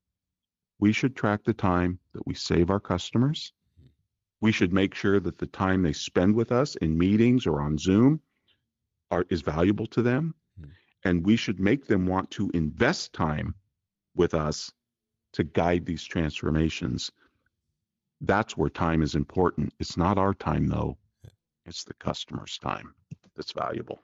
we should track the time that we save our customers. We should make sure that the time they spend with us in meetings or on Zoom is valuable to them. And we should make them want to invest time with us to guide these transformations. That's where time is important. It's not our time, though. It's the customer's time that's valuable.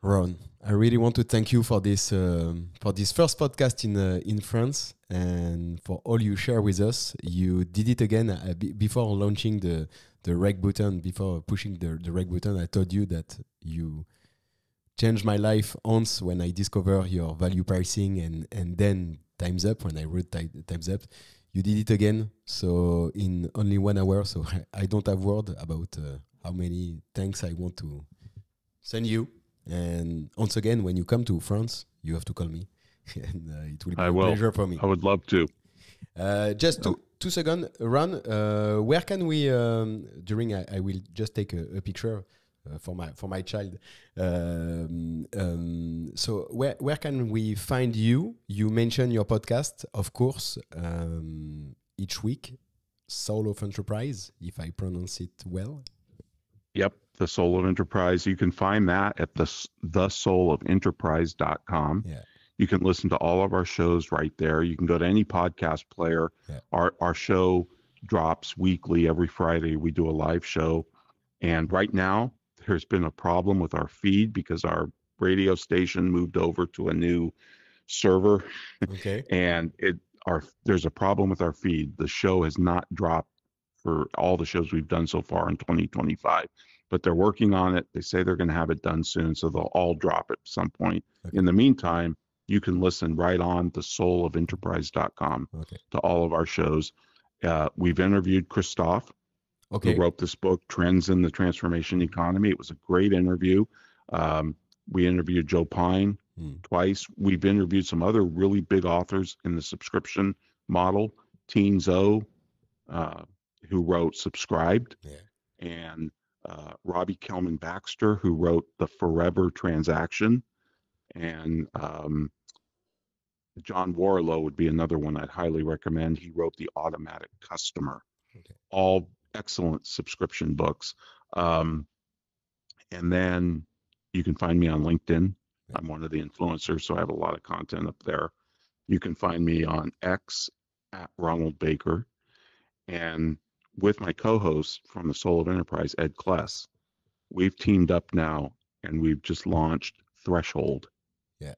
Ron, I really want to thank you for this first podcast in France, and for all you share with us. You did it again before launching the rec button, before pushing the rec button. I told you that you changed my life once when I discovered your value pricing, and then Time's Up, when I wrote Time's Up. You did it again, so in only 1 hour. So I don't have word about how many thanks I want to send you. And once again, when you come to France, you have to call me. And it will be a pleasure for me. I would love to. Just 2 seconds, Ron. Where can we? I will just take a picture for my child. So where can we find you? You mentioned your podcast, of course, each week. Soul of Enterprise, if I pronounce it well. Yep, The Soul of Enterprise. You can find that at thesoulofenterprise.com. Yeah. You can listen to all of our shows right there. You can go to any podcast player. Yeah. Our show drops weekly. Every Friday we do a live show. And right now there's been a problem with our feed because our radio station moved over to a new server. Okay. And there's a problem with our feed. The show has not dropped for all the shows we've done so far in 2025. But they're working on it. They say they're going to have it done soon, so they'll all drop at some point. Okay. In the meantime, you can listen right on thesoulofenterprise.com to all of our shows. We've interviewed Christophe, who wrote this book, Trends in the Transformation Economy. It was a great interview. We interviewed Joe Pine twice. We've interviewed some other really big authors in the subscription model. Teen Zoe, who wrote Subscribed, and Robbie Kelman Baxter, who wrote The Forever Transaction, and John Warlow would be another one I'd highly recommend. He wrote The Automatic Customer. All excellent subscription books. And then you can find me on LinkedIn. I'm one of the influencers, so I have a lot of content up there. You can find me on X at Ronald Baker. And with my co-host from The Soul of Enterprise, Ed Kless, we've teamed up now and we've just launched Threshold. Yeah.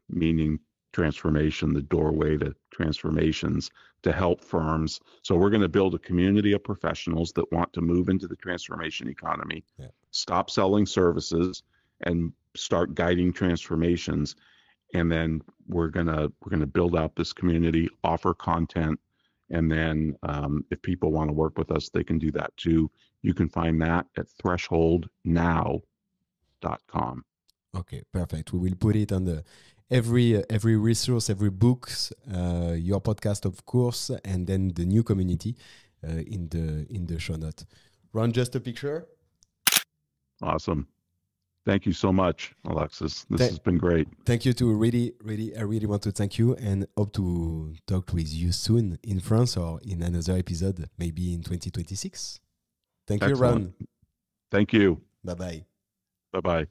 Meaning transformation, the doorway to transformations, to help firms. So we're going to build a community of professionals that want to move into the transformation economy, stop selling services and start guiding transformations. And then we're going to build out this community, offer content. And then if people want to work with us, they can do that too. You can find that at thresholdnow.com. Okay, perfect. We will put it on the every resource, every books, your podcast, of course, and then the new community in the show note. Ron, just a picture. Awesome. Thank you so much, Alexis. This has been great. Thank you too. I really want to thank you and hope to talk with you soon in France or in another episode, maybe in 2026. Thank you, Ron. Thank you. Bye-bye. Bye-bye.